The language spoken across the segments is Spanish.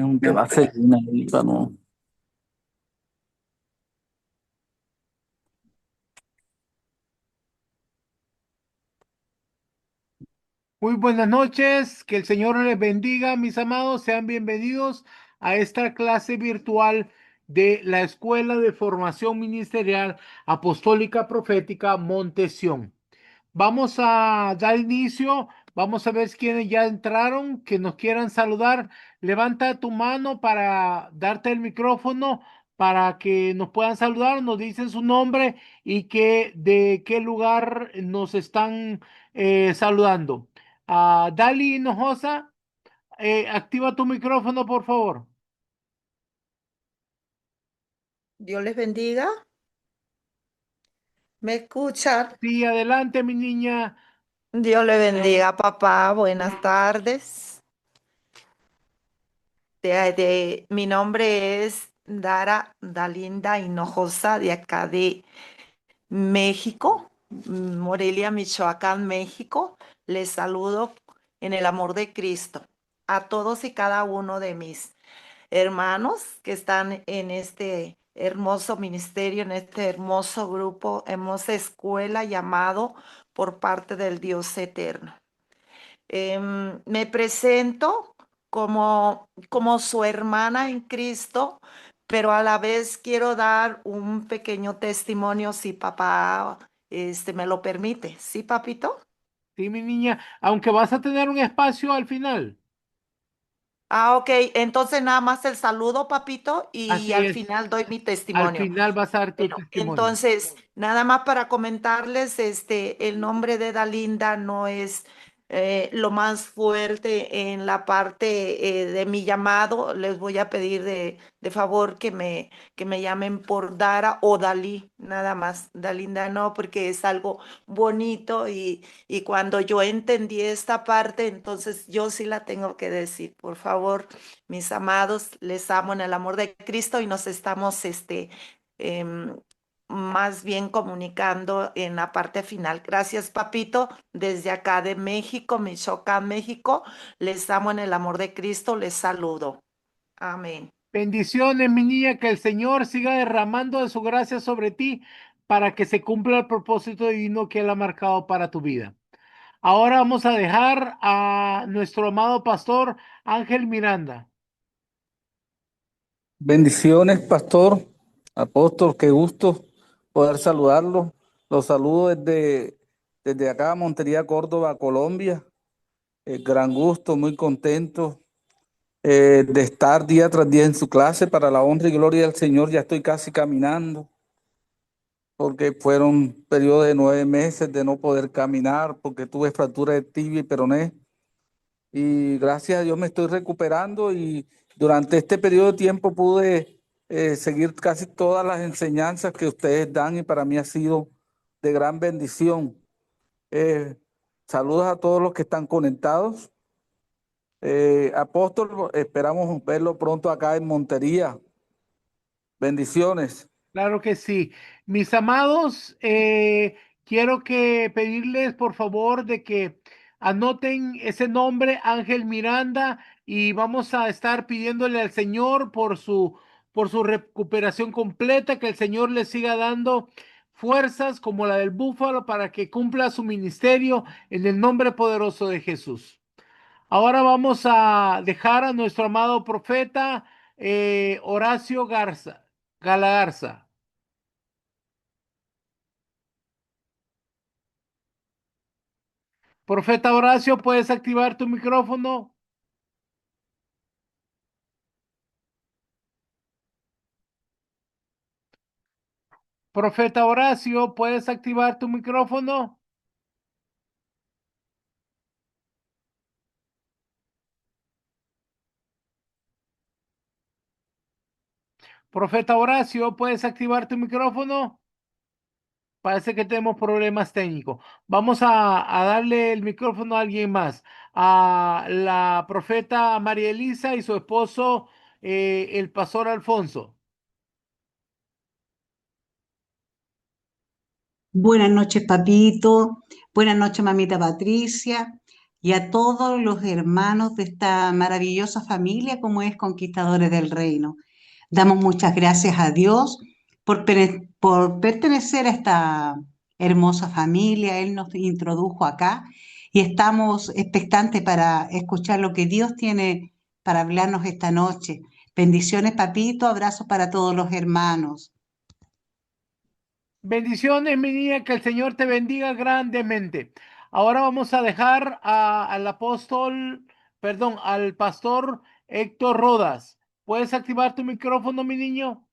Aunque va a ser una ahí para no. Muy buenas noches, que el Señor les bendiga, mis amados, sean bienvenidos a esta clase virtual de la Escuela de Formación Ministerial Apostólica Profética Montesión. Vamos a dar inicio, vamos a ver quiénes ya entraron, que nos quieran saludar. Levanta tu mano para darte el micrófono para que nos puedan saludar, nos dicen su nombre y que de qué lugar nos están saludando. Dali Hinojosa, activa tu micrófono, por favor. Dios les bendiga. ¿Me escuchan? Sí, adelante, mi niña. Dios le bendiga, papá. Buenas tardes. Mi nombre es Dara Dalinda Hinojosa, de acá de México, Morelia, Michoacán, México. Les saludo en el amor de Cristo a todos y cada uno de mis hermanos que están en este hermoso ministerio, en este hermoso grupo, hermosa escuela llamado por parte del Dios eterno. Me presento como su hermana en Cristo, pero a la vez quiero dar un pequeño testimonio si papá me lo permite. ¿Sí, papito? Sí, mi niña, aunque vas a tener un espacio al final. Ah, ok. Entonces nada más el saludo, papito, y Así al es, final doy mi al testimonio. final vas a dar tu Bueno, testimonio. entonces, nada más para comentarles, el nombre de Dalinda no es lo más fuerte en la parte de mi llamado. Les voy a pedir de favor que me llamen por Dara o Dalí, nada más. Dalinda no, porque es algo bonito y cuando yo entendí esta parte, entonces yo sí la tengo que decir. Por favor, mis amados, les amo en el amor de Cristo y nos estamos, em, más bien comunicando en la parte final. Gracias, papito, desde acá de México, Michoacán, México. Les amo en el amor de Cristo, les saludo. Amén. Bendiciones, mi niña, que el Señor siga derramando de su gracia sobre ti para que se cumpla el propósito divino que Él ha marcado para tu vida. Ahora vamos a dejar a nuestro amado pastor Ángel Miranda. Bendiciones, pastor, apóstol, qué gusto poder saludarlo. Los saludo desde acá, Montería, Córdoba, Colombia. Gran gusto, muy contento de estar día tras día en su clase para la honra y gloria del Señor. Ya estoy casi caminando porque fueron un periodo de 9 meses de no poder caminar porque tuve fractura de tibia y peroné. Y gracias a Dios me estoy recuperando y durante este periodo de tiempo pude seguir casi todas las enseñanzas que ustedes dan y para mí ha sido de gran bendición. Eh, Saludos a todos los que están conectados. Apóstol, esperamos verlo pronto acá en Montería. Bendiciones. Claro que sí. Mis amados, quiero que pedirles por favor de que anoten ese nombre, Ángel Miranda, y vamos a estar pidiéndole al Señor por su recuperación completa, que el Señor le siga dando fuerzas como la del búfalo para que cumpla su ministerio en el nombre poderoso de Jesús. Ahora vamos a dejar a nuestro amado profeta Horacio Galarza. Profeta Horacio, ¿puedes activar tu micrófono? Profeta Horacio, ¿puedes activar tu micrófono? Profeta Horacio, ¿puedes activar tu micrófono? Parece que tenemos problemas técnicos. Vamos a darle el micrófono a alguien más. A la profeta María Elisa y su esposo, el pastor Alfonso. Buenas noches, papito. Buenas noches, mamita Patricia. y a todos los hermanos de esta maravillosa familia como es Conquistadores del Reino. Damos muchas gracias a Dios por pertenecer a esta hermosa familia. Él nos introdujo acá y estamos expectantes para escuchar lo que Dios tiene para hablarnos esta noche. Bendiciones, papito, abrazos para todos los hermanos. Bendiciones, mi niña, que el Señor te bendiga grandemente. Ahora vamos a dejar al al pastor Héctor Rodas. ¿Puedes activar tu micrófono, mi niño?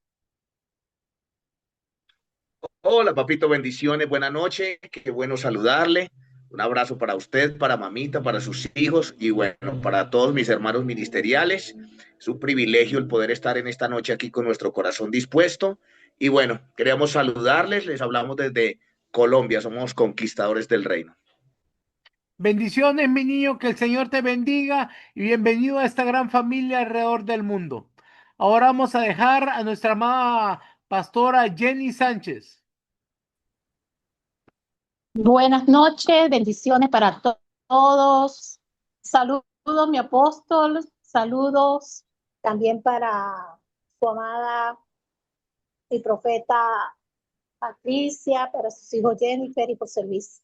Hola, papito, bendiciones, buena noche, qué bueno saludarle. Un abrazo para usted, para mamita, para sus hijos y bueno, para todos mis hermanos ministeriales. Es un privilegio el poder estar en esta noche aquí con nuestro corazón dispuesto. Y bueno, queríamos saludarles, les hablamos desde Colombia, somos conquistadores del reino. Bendiciones, mi niño, que el Señor te bendiga y bienvenido a esta gran familia alrededor del mundo. Ahora vamos a dejar a nuestra amada pastora Jenny Sánchez. Buenas noches, bendiciones para todos. Saludos, mi apóstol. Saludos también para su amada y profeta Patricia, para sus hijos Jennifer y José Luis.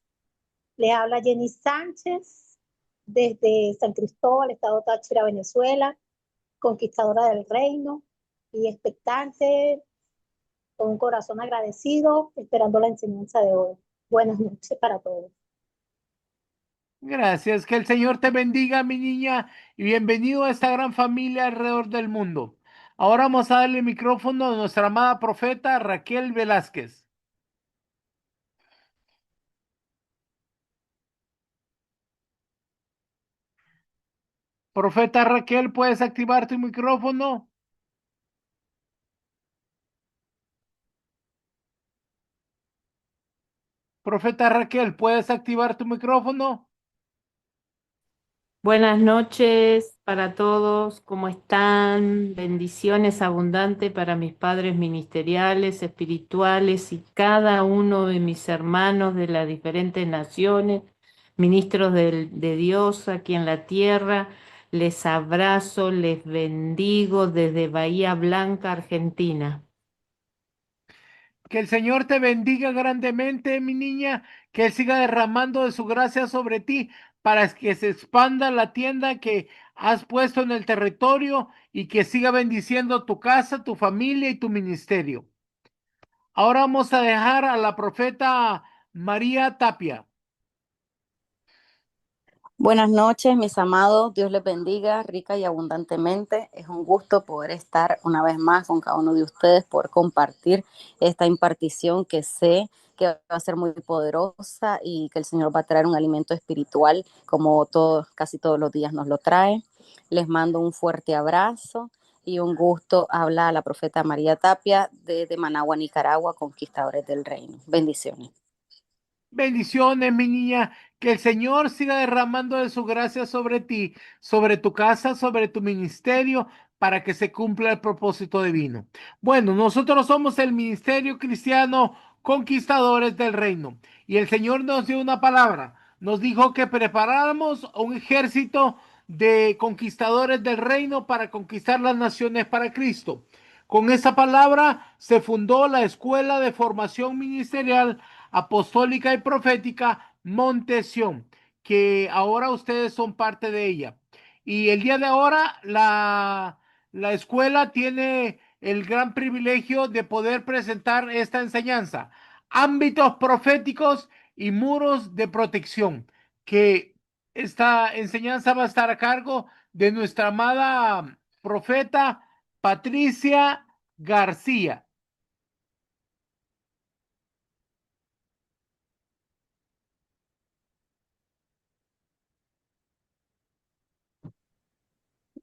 Le habla Jenny Sánchez desde San Cristóbal, estado Táchira, Venezuela, conquistadora del reino y expectante, con un corazón agradecido, esperando la enseñanza de hoy. Buenas noches para todos. Gracias, que el Señor te bendiga, mi niña, y bienvenido a esta gran familia alrededor del mundo. Ahora vamos a darle el micrófono a nuestra amada profeta Raquel Velázquez. Profeta Raquel, ¿puedes activar tu micrófono? Profeta Raquel, ¿puedes activar tu micrófono? Buenas noches para todos, ¿cómo están? Bendiciones abundantes para mis padres ministeriales, espirituales y cada uno de mis hermanos de las diferentes naciones, ministros de Dios aquí en la tierra. Les abrazo, les bendigo desde Bahía Blanca, Argentina. Que el Señor te bendiga grandemente, mi niña, que Él siga derramando de su gracia sobre ti para que se expanda la tienda que has puesto en el territorio y que siga bendiciendo tu casa, tu familia y tu ministerio. Ahora vamos a dejar a la profeta María Tapia. Buenas noches, mis amados. Dios les bendiga rica y abundantemente. Es un gusto poder estar una vez más con cada uno de ustedes, poder compartir esta impartición que sé que va a ser muy poderosa y que el Señor va a traer un alimento espiritual como casi todos los días nos lo trae. Les mando un fuerte abrazo y un gusto hablar a la profeta María Tapia desde Managua, Nicaragua, Conquistadores del Reino. Bendiciones. Bendiciones, mi niña, que el Señor siga derramando de su gracia sobre ti, sobre tu casa, sobre tu ministerio, para que se cumpla el propósito divino. Bueno, nosotros somos el Ministerio Cristiano Conquistadores del Reino y el Señor nos dio una palabra. Nos dijo que preparáramos un ejército de conquistadores del reino para conquistar las naciones para Cristo. Con esa palabra se fundó la Escuela de Formación Ministerial Apostólica y Profética Monte Sión, que ahora ustedes son parte de ella. Y el día de ahora la escuela tiene el gran privilegio de poder presentar esta enseñanza, ámbitos proféticos y muros de protección, que esta enseñanza va a estar a cargo de nuestra amada profeta Patricia García.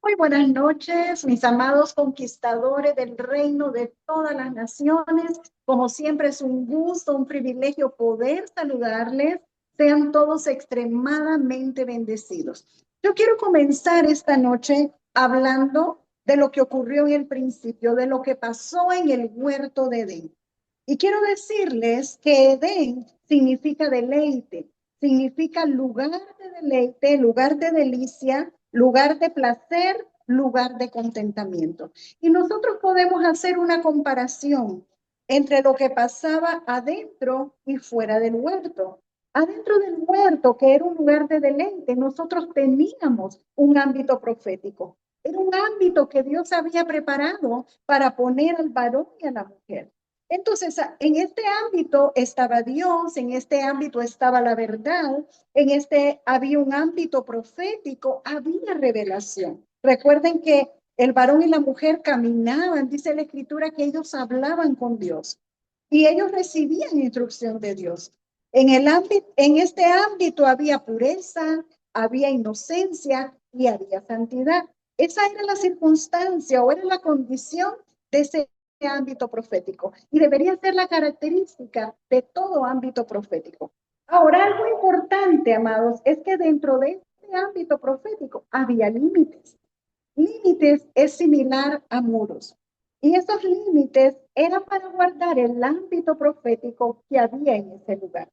Muy buenas noches, mis amados conquistadores del reino de todas las naciones. Como siempre es un gusto, un privilegio poder saludarles. Sean todos extremadamente bendecidos. Yo quiero comenzar esta noche hablando de lo que ocurrió en el principio, de lo que pasó en el huerto de Edén. Y quiero decirles que Edén significa deleite, significa lugar de deleite, lugar de delicia, lugar de placer, lugar de contentamiento. Y nosotros podemos hacer una comparación entre lo que pasaba adentro y fuera del huerto. Adentro del huerto, que era un lugar de deleite, nosotros teníamos un ámbito profético. Era un ámbito que Dios había preparado para poner al varón y a la mujer. Entonces, en este ámbito estaba Dios, en este ámbito estaba la verdad, en este había un ámbito profético, había revelación. Recuerden que el varón y la mujer caminaban, dice la escritura, que ellos hablaban con Dios y ellos recibían instrucción de Dios. En este ámbito había pureza, había inocencia y había santidad. Esa era la circunstancia o era la condición de ese ámbito profético y debería ser la característica de todo ámbito profético. Ahora, algo importante, amados, es que dentro de este ámbito profético había límites. Límites es similar a muros. Y esos límites eran para guardar el ámbito profético que había en ese lugar.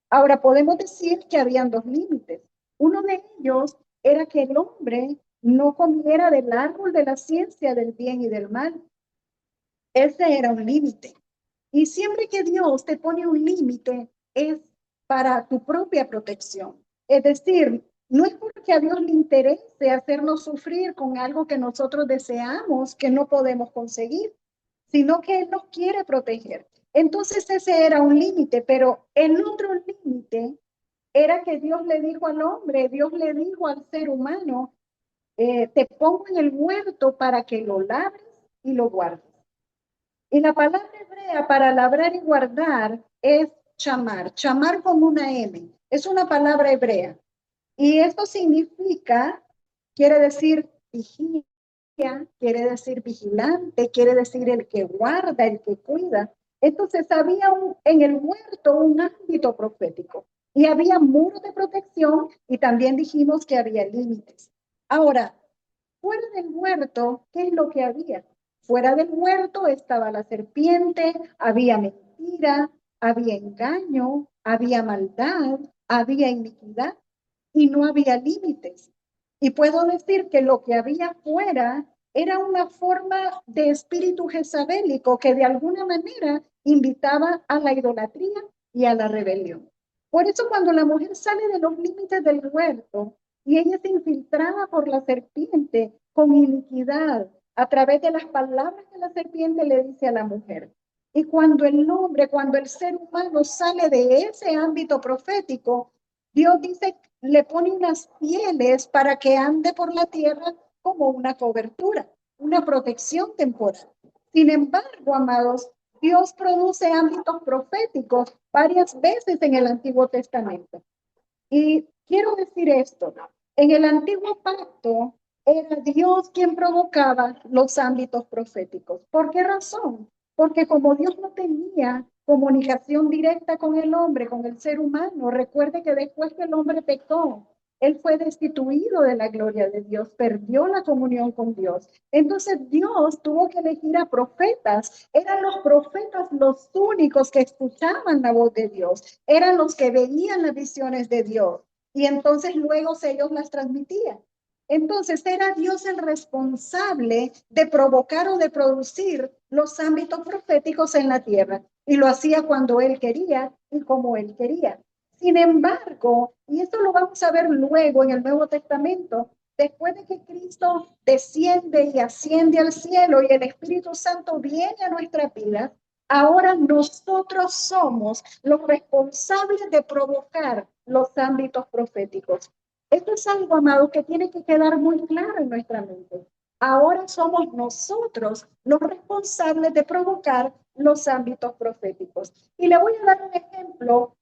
Ahora, podemos decir que habían dos límites. Uno de ellos era que el hombre no comiera del árbol de la ciencia del bien y del mal. Ese era un límite. Y siempre que Dios te pone un límite, es para tu propia protección. Es decir, no es porque a Dios le interese hacernos sufrir con algo que nosotros deseamos, que no podemos conseguir, sino que Él nos quiere proteger. Entonces ese era un límite, pero el otro límite era que Dios le dijo al hombre, Dios le dijo al ser humano, te pongo en el huerto para que lo labres y lo guardes. Y la palabra hebrea para labrar y guardar es chamar, chamar con una M. Es una palabra hebrea. Y esto significa, quiere decir vigilia, quiere decir vigilante, quiere decir el que guarda, el que cuida. Entonces había en el huerto un ámbito profético y había muros de protección y también dijimos que había límites. Ahora, fuera del huerto, ¿qué es lo que había? Fuera del huerto estaba la serpiente, había mentira, había engaño, había maldad, había iniquidad y no había límites. Y puedo decir que lo que había fuera era una forma de espíritu jezabélico que de alguna manera invitaba a la idolatría y a la rebelión. Por eso cuando la mujer sale de los límites del huerto y ella se infiltraba por la serpiente con iniquidad a través de las palabras que la serpiente le dice a la mujer. Y cuando el hombre, cuando el ser humano sale de ese ámbito profético, Dios dice, le pone unas pieles para que ande por la tierra como una cobertura, una protección temporal. Sin embargo, amados, Dios produce ámbitos proféticos varias veces en el Antiguo Testamento. Y quiero decir esto, en el Antiguo Pacto era Dios quien provocaba los ámbitos proféticos. ¿Por qué razón? Porque como Dios no tenía comunicación directa con el hombre, con el ser humano, recuerde que después que el hombre pecó, él fue destituido de la gloria de Dios, perdió la comunión con Dios. Entonces Dios tuvo que elegir a profetas. Eran los profetas los únicos que escuchaban la voz de Dios. Eran los que veían las visiones de Dios. Y entonces luego ellos las transmitían. Entonces era Dios el responsable de provocar o de producir los ámbitos proféticos en la tierra. Y lo hacía cuando Él quería y como Él quería. Sin embargo, y esto lo vamos a ver luego en el Nuevo Testamento, después de que Cristo desciende y asciende al cielo y el Espíritu Santo viene a nuestra vida, ahora nosotros somos los responsables de provocar los ámbitos proféticos. Esto es algo, amado, que tiene que quedar muy claro en nuestra mente. Ahora somos nosotros los responsables de provocar los ámbitos proféticos. Y le voy a dar un ejemplo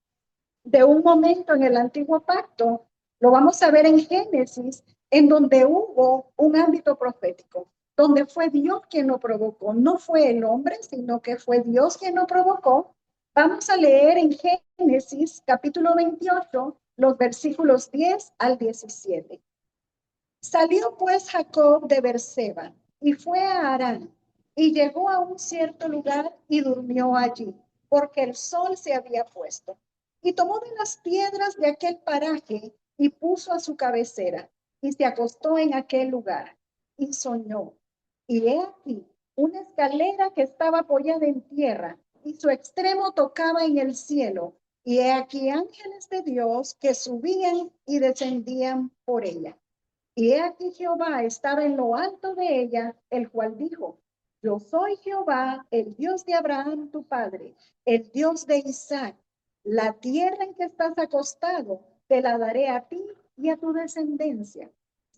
de un momento en el Antiguo Pacto, lo vamos a ver en Génesis, en donde hubo un ámbito profético, donde fue Dios quien lo provocó, no fue el hombre, sino que fue Dios quien lo provocó. Vamos a leer en Génesis capítulo 28, los versículos 10 al 17. Salió pues Jacob de Berseba y fue a Harán y llegó a un cierto lugar y durmió allí, porque el sol se había puesto. Y tomó de las piedras de aquel paraje y puso a su cabecera, y se acostó en aquel lugar, y soñó. Y he aquí una escalera que estaba apoyada en tierra, y su extremo tocaba en el cielo. Y he aquí ángeles de Dios que subían y descendían por ella. Y he aquí Jehová estaba en lo alto de ella, el cual dijo: Yo soy Jehová, el Dios de Abraham tu padre, el Dios de Isaac. La tierra en que estás acostado te la daré a ti y a tu descendencia.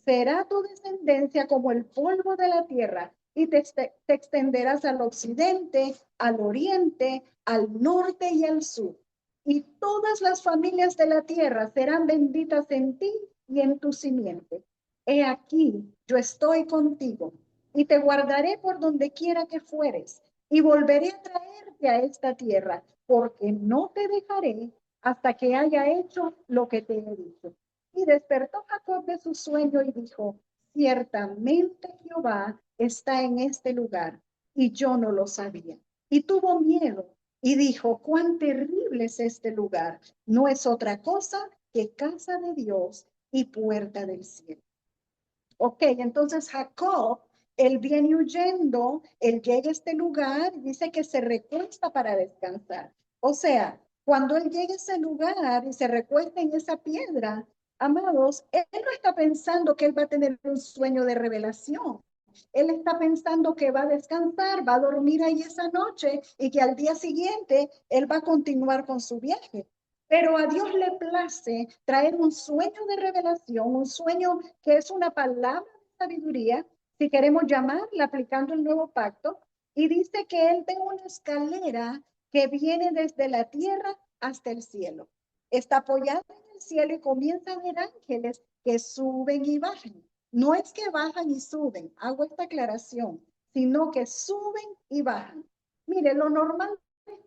Será tu descendencia como el polvo de la tierra, y te extenderás al occidente, al oriente, al norte y al sur. Y todas las familias de la tierra serán benditas en ti y en tu simiente. He aquí, yo estoy contigo, y te guardaré por donde quiera que fueres, y volveré a traerte a esta tierra, porque no te dejaré hasta que haya hecho lo que te he dicho. Y despertó Jacob de su sueño y dijo: Ciertamente Jehová está en este lugar, y yo no lo sabía. Y tuvo miedo, y dijo: Cuán terrible es este lugar. No es otra cosa que casa de Dios y puerta del cielo. Ok, entonces Jacob, él viene huyendo, él llega a este lugar y dice que se recuesta para descansar. O sea, cuando él llega a ese lugar y se recuesta en esa piedra, amados, él no está pensando que él va a tener un sueño de revelación. Él está pensando que va a descansar, va a dormir ahí esa noche y que al día siguiente él va a continuar con su viaje. Pero a Dios le place traer un sueño de revelación, un sueño que es una palabra de sabiduría, si queremos llamarla aplicando el nuevo pacto, y dice que Él tiene una escalera que viene desde la tierra hasta el cielo. Está apoyada en el cielo y comienza a ver ángeles que suben y bajan. No es que bajan y suben, hago esta aclaración, sino que suben y bajan. Mire, lo normal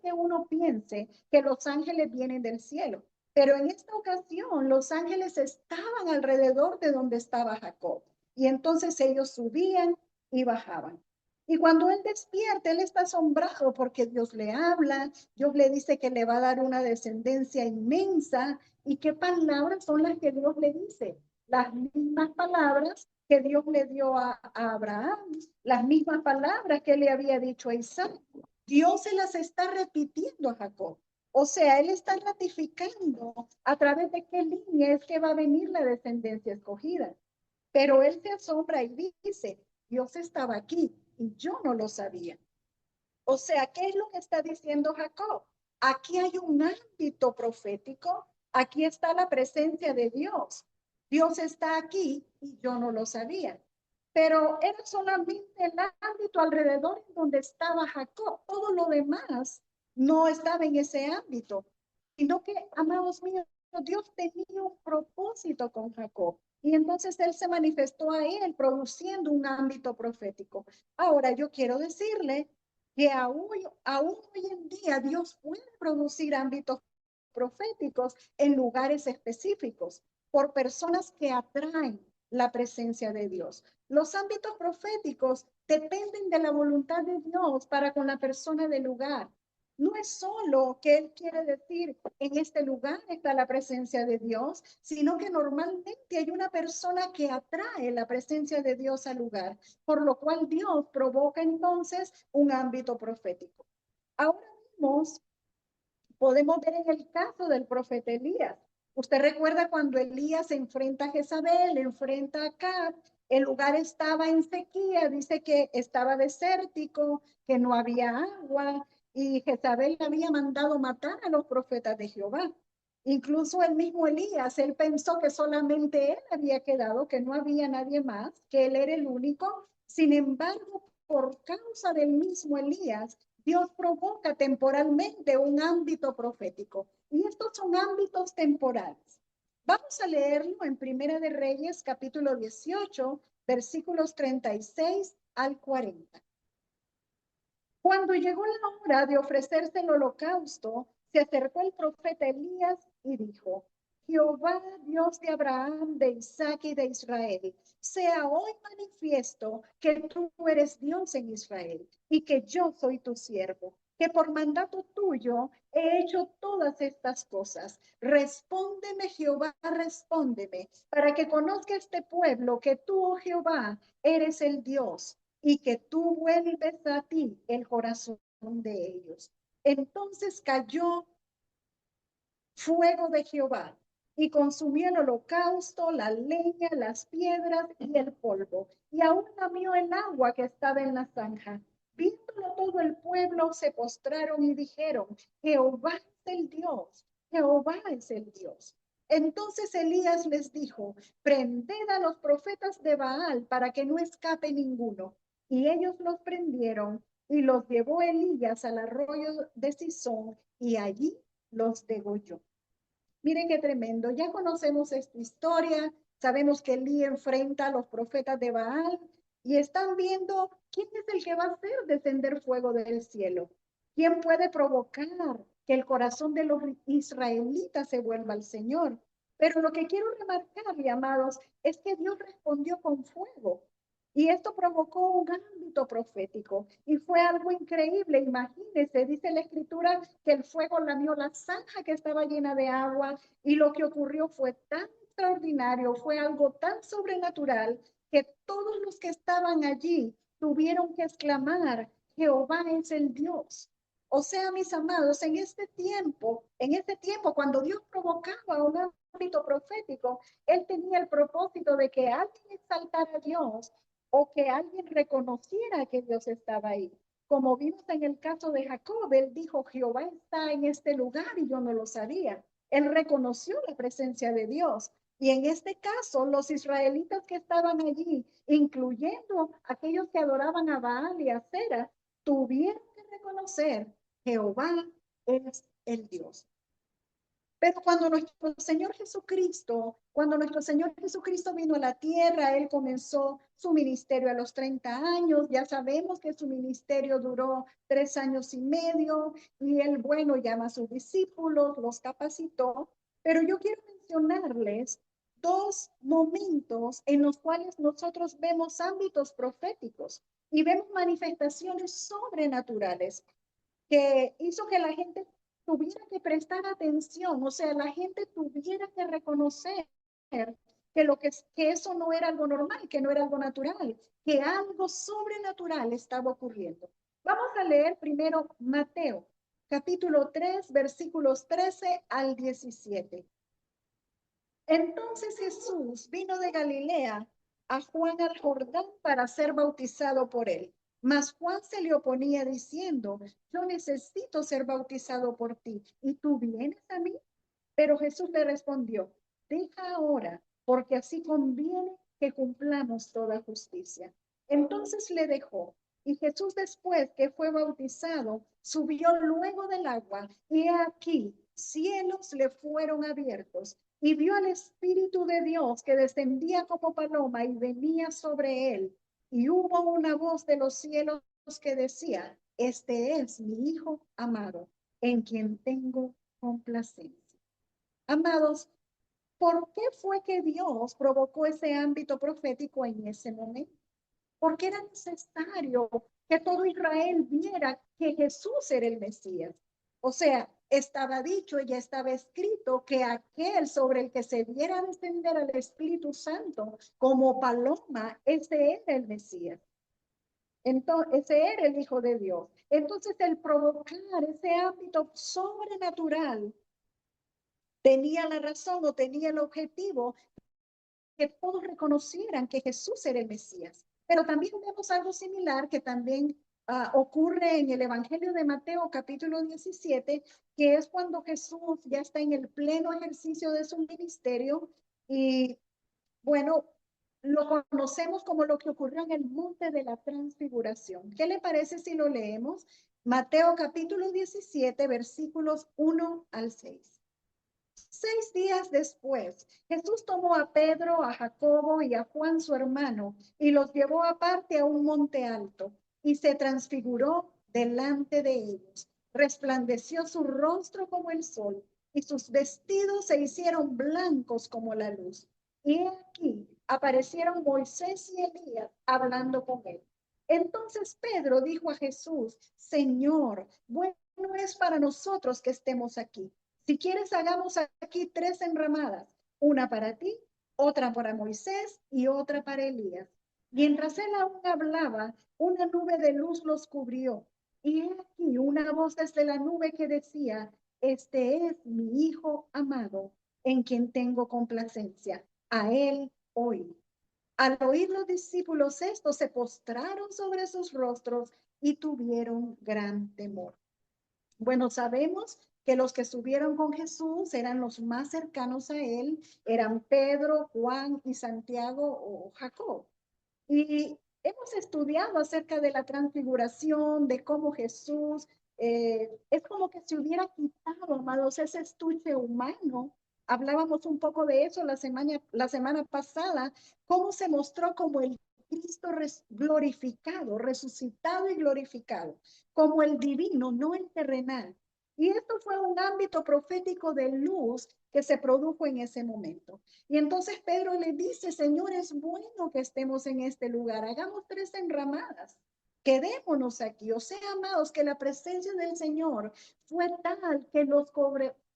que uno piense que los ángeles vienen del cielo, pero en esta ocasión los ángeles estaban alrededor de donde estaba Jacob, y entonces ellos subían y bajaban. Y cuando él despierta, él está asombrado porque Dios le habla, Dios le dice que le va a dar una descendencia inmensa. ¿Y qué palabras son las que Dios le dice? Las mismas palabras que Dios le dio a Abraham, las mismas palabras que le había dicho a Isaac. Dios se las está repitiendo a Jacob. O sea, él está ratificando a través de qué línea es que va a venir la descendencia escogida. Pero él se asombra y dice: Dios estaba aquí y yo no lo sabía. O sea, ¿qué es lo que está diciendo Jacob? Aquí hay un ámbito profético, aquí está la presencia de Dios. Dios está aquí y yo no lo sabía. Pero era solamente el ámbito alrededor en donde estaba Jacob. Todo lo demás no estaba en ese ámbito, sino que, amados míos, Dios tenía un propósito con Jacob. Y entonces él se manifestó a él produciendo un ámbito profético. Ahora yo quiero decirle que aún hoy en día Dios puede producir ámbitos proféticos en lugares específicos por personas que atraen la presencia de Dios. Los ámbitos proféticos dependen de la voluntad de Dios para con la persona del lugar. No es solo que Él quiere decir: en este lugar está la presencia de Dios, sino que normalmente hay una persona que atrae la presencia de Dios al lugar, por lo cual Dios provoca entonces un ámbito profético. Ahora mismo podemos ver en el caso del profeta Elías. Usted recuerda cuando Elías se enfrenta a Jezabel, enfrenta a Acab, el lugar estaba en sequía, dice que estaba desértico, que no había agua, y Jezabel había mandado matar a los profetas de Jehová. Incluso el mismo Elías, él pensó que solamente él había quedado, que no había nadie más, que él era el único. Sin embargo, por causa del mismo Elías, Dios provoca temporalmente un ámbito profético. Y estos son ámbitos temporales. Vamos a leerlo en Primera de Reyes, capítulo 18, versículos 36 al 40. Cuando llegó la hora de ofrecerse el holocausto, se acercó el profeta Elías y dijo: Jehová, Dios de Abraham, de Isaac y de Israel, sea hoy manifiesto que tú eres Dios en Israel y que yo soy tu siervo. que por mandato tuyo he hecho todas estas cosas. Respóndeme, Jehová, respóndeme, para que conozca este pueblo que tú, oh Jehová, eres el Dios y que tú vuelves a ti el corazón de ellos. Entonces cayó fuego de Jehová y consumió el holocausto, la leña, las piedras y el polvo, y aún lamió el agua que estaba en la zanja. Viéndolo todo el pueblo se postraron y dijeron, Jehová es el Dios, Jehová es el Dios. Entonces Elías les dijo, prended a los profetas de Baal para que no escape ninguno. Y ellos los prendieron y los llevó Elías al arroyo de Sison y allí los degolló. Miren qué tremendo. Ya conocemos esta historia. Sabemos que Elí enfrenta a los profetas de Baal y están viendo quién es el que va a hacer descender fuego del cielo. ¿Quién puede provocar que el corazón de los israelitas se vuelva al Señor? Pero lo que quiero remarcar, amados, es que Dios respondió con fuego. Y esto provocó un ámbito profético y fue algo increíble. Imagínense, dice la escritura que el fuego lamió la zanja que estaba llena de agua y lo que ocurrió fue tan extraordinario, fue algo tan sobrenatural que todos los que estaban allí tuvieron que exclamar, Jehová es el Dios. O sea, mis amados, en este tiempo, cuando Dios provocaba un ámbito profético, Él tenía el propósito de que alguien exaltara a Dios o que alguien reconociera que Dios estaba ahí. Como vimos en el caso de Jacob, él dijo, Jehová está en este lugar y yo no lo sabía. Él reconoció la presencia de Dios. Y en este caso, los israelitas que estaban allí, incluyendo aquellos que adoraban a Baal y a Sera, tuvieron que reconocer, Jehová es el Dios. Pero cuando nuestro Señor Jesucristo vino a la tierra, Él comenzó su ministerio a los 30 años. Ya sabemos que su ministerio duró 3 años y medio y Él, bueno, llama a sus discípulos, los capacitó. Pero yo quiero mencionarles 2 momentos en los cuales nosotros vemos ámbitos proféticos y vemos manifestaciones sobrenaturales que hizo que la gente tuviera que prestar atención, o sea, la gente tuviera que reconocer que eso no era algo normal, que no era algo natural, que algo sobrenatural estaba ocurriendo. Vamos a leer primero Mateo, capítulo 3, versículos 13 al 17. Entonces Jesús vino de Galilea a Juan al Jordán para ser bautizado por él. Mas Juan se le oponía diciendo, yo necesito ser bautizado por ti, ¿y tú vienes a mí? Pero Jesús le respondió, deja ahora, porque así conviene que cumplamos toda justicia. Entonces le dejó, y Jesús después que fue bautizado, subió luego del agua, y aquí cielos le fueron abiertos, y vio al Espíritu de Dios que descendía como paloma y venía sobre él. Y hubo una voz de los cielos que decía, este es mi Hijo amado, en quien tengo complacencia. Amados, ¿por qué fue que Dios provocó ese ámbito profético en ese momento? Porque era necesario que todo Israel viera que Jesús era el Mesías. O sea, estaba dicho y ya estaba escrito que aquel sobre el que se viera descender al Espíritu Santo como paloma, ese era el Mesías. Entonces, ese era el Hijo de Dios. Entonces, el provocar ese ámbito sobrenatural tenía la razón o tenía el objetivo que todos reconocieran que Jesús era el Mesías. Pero también vemos algo similar que también ocurre en el Evangelio de Mateo capítulo 17, que es cuando Jesús ya está en el pleno ejercicio de su ministerio y bueno, lo conocemos como lo que ocurrió en el monte de la transfiguración. ¿Qué le parece si lo leemos? Mateo capítulo 17, versículos 1 al 6. 6 días después, Jesús tomó a Pedro, a Jacobo y a Juan su hermano y los llevó aparte a un monte alto y se transfiguró delante de ellos. Resplandeció su rostro como el sol y sus vestidos se hicieron blancos como la luz. Y aquí aparecieron Moisés y Elías hablando con él. Entonces Pedro dijo a Jesús, Señor, bueno es para nosotros que estemos aquí. Si quieres, hagamos aquí 3 enramadas, una para ti, otra para Moisés y otra para Elías. Mientras él aún hablaba, una nube de luz los cubrió. Y aquí una voz desde la nube que decía, este es mi Hijo amado, en quien tengo complacencia. A él oí. Al oír los discípulos esto, se postraron sobre sus rostros y tuvieron gran temor. Bueno, sabemos que los que subieron con Jesús eran los más cercanos a él, eran Pedro, Juan y Santiago o Jacob. Y hemos estudiado acerca de la transfiguración, de cómo Jesús es como que se hubiera quitado, amados, ese estuche humano. Hablábamos un poco de eso la semana pasada, cómo se mostró como el Cristo glorificado, resucitado y glorificado, como el divino, no el terrenal. Y esto fue un ámbito profético de luz que se produjo en ese momento. Y entonces Pedro le dice, Señor, es bueno que estemos en este lugar, hagamos 3 enramadas, quedémonos aquí. O sea, amados, que la presencia del Señor fue tal que los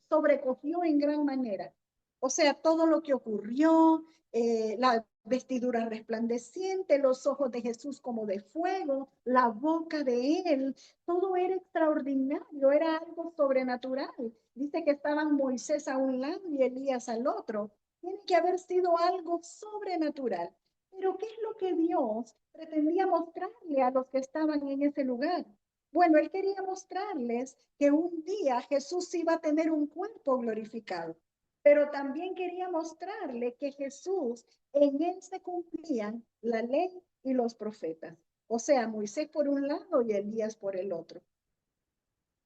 sobrecogió en gran manera. O sea, todo lo que ocurrió, la vestidura resplandeciente, los ojos de Jesús como de fuego, la boca de él, todo era extraordinario, era algo sobrenatural. Dice que estaban Moisés a un lado y Elías al otro. Tiene que haber sido algo sobrenatural. Pero ¿qué es lo que Dios pretendía mostrarle a los que estaban en ese lugar? Bueno, él quería mostrarles que un día Jesús iba a tener un cuerpo glorificado, pero también quería mostrarle que Jesús, en él se cumplían la ley y los profetas. O sea, Moisés por un lado y Elías por el otro.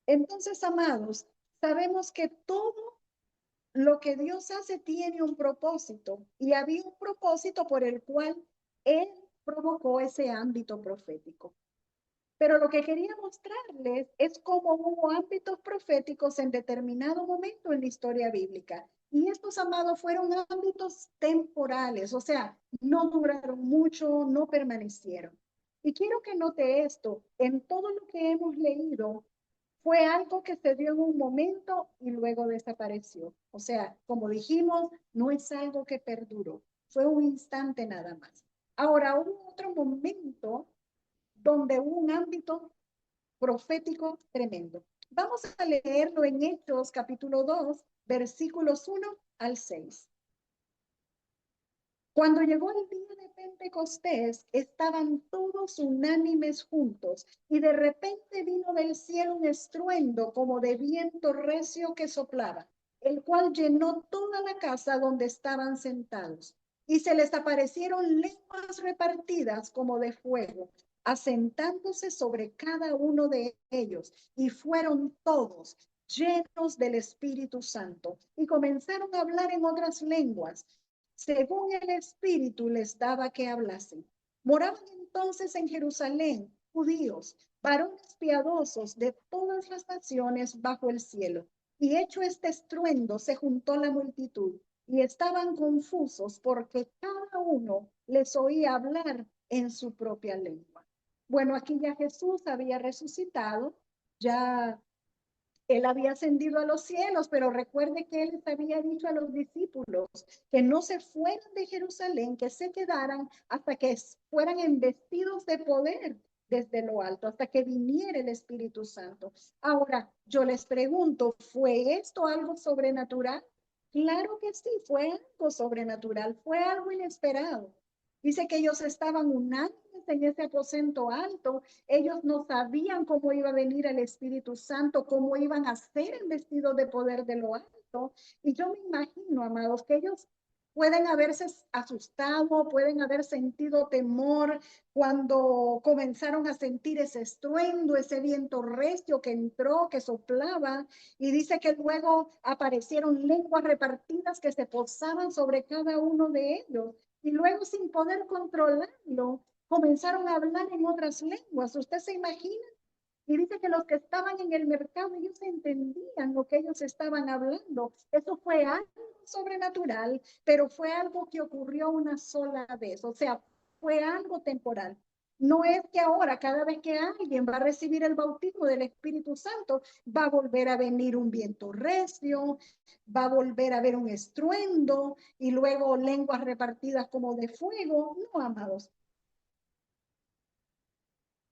Entonces, amados, sabemos que todo lo que Dios hace tiene un propósito y había un propósito por el cual él provocó ese ámbito profético. Pero lo que quería mostrarles es cómo hubo ámbitos proféticos en determinado momento en la historia bíblica. Y estos, amados, fueron ámbitos temporales, o sea, no duraron mucho, no permanecieron. Y quiero que note esto, en todo lo que hemos leído, fue algo que se dio en un momento y luego desapareció. O sea, como dijimos, no es algo que perduró, fue un instante nada más. Ahora, hubo otro momento donde hubo un ámbito profético tremendo. Vamos a leerlo en Hechos capítulo 2, versículos 1 al 6. Cuando llegó el día de Pentecostés, estaban todos unánimes juntos, y de repente vino del cielo un estruendo como de viento recio que soplaba, el cual llenó toda la casa donde estaban sentados. Y se les aparecieron lenguas repartidas como de fuego, asentándose sobre cada uno de ellos, y fueron todos llenos del Espíritu Santo, y comenzaron a hablar en otras lenguas, según el Espíritu les daba que hablasen. Moraban entonces en Jerusalén judíos, varones piadosos de todas las naciones bajo el cielo. Y hecho este estruendo, se juntó la multitud, y estaban confusos porque cada uno les oía hablar en su propia lengua. Bueno, aquí ya Jesús había resucitado, ya él había ascendido a los cielos, pero recuerde que él les había dicho a los discípulos que no se fueran de Jerusalén, que se quedaran hasta que fueran embestidos de poder desde lo alto, hasta que viniera el Espíritu Santo. Ahora, yo les pregunto, ¿fue esto algo sobrenatural? Claro que sí, fue algo sobrenatural, fue algo inesperado. Dice que ellos estaban unánimes en ese aposento alto. Ellos no sabían cómo iba a venir el Espíritu Santo, cómo iban a ser investidos de poder de lo alto. Y yo me imagino, amados, que ellos pueden haberse asustado, pueden haber sentido temor cuando comenzaron a sentir ese estruendo, ese viento recio que entró, que soplaba. Y dice que luego aparecieron lenguas repartidas que se posaban sobre cada uno de ellos. Y luego, sin poder controlarlo, comenzaron a hablar en otras lenguas. ¿Usted se imagina? Y dice que los que estaban en el mercado, ellos entendían lo que ellos estaban hablando. Eso fue algo sobrenatural, pero fue algo que ocurrió una sola vez. O sea, fue algo temporal. No es que ahora, cada vez que alguien va a recibir el bautismo del Espíritu Santo, va a volver a venir un viento recio, va a volver a haber un estruendo y luego lenguas repartidas como de fuego. No, amados.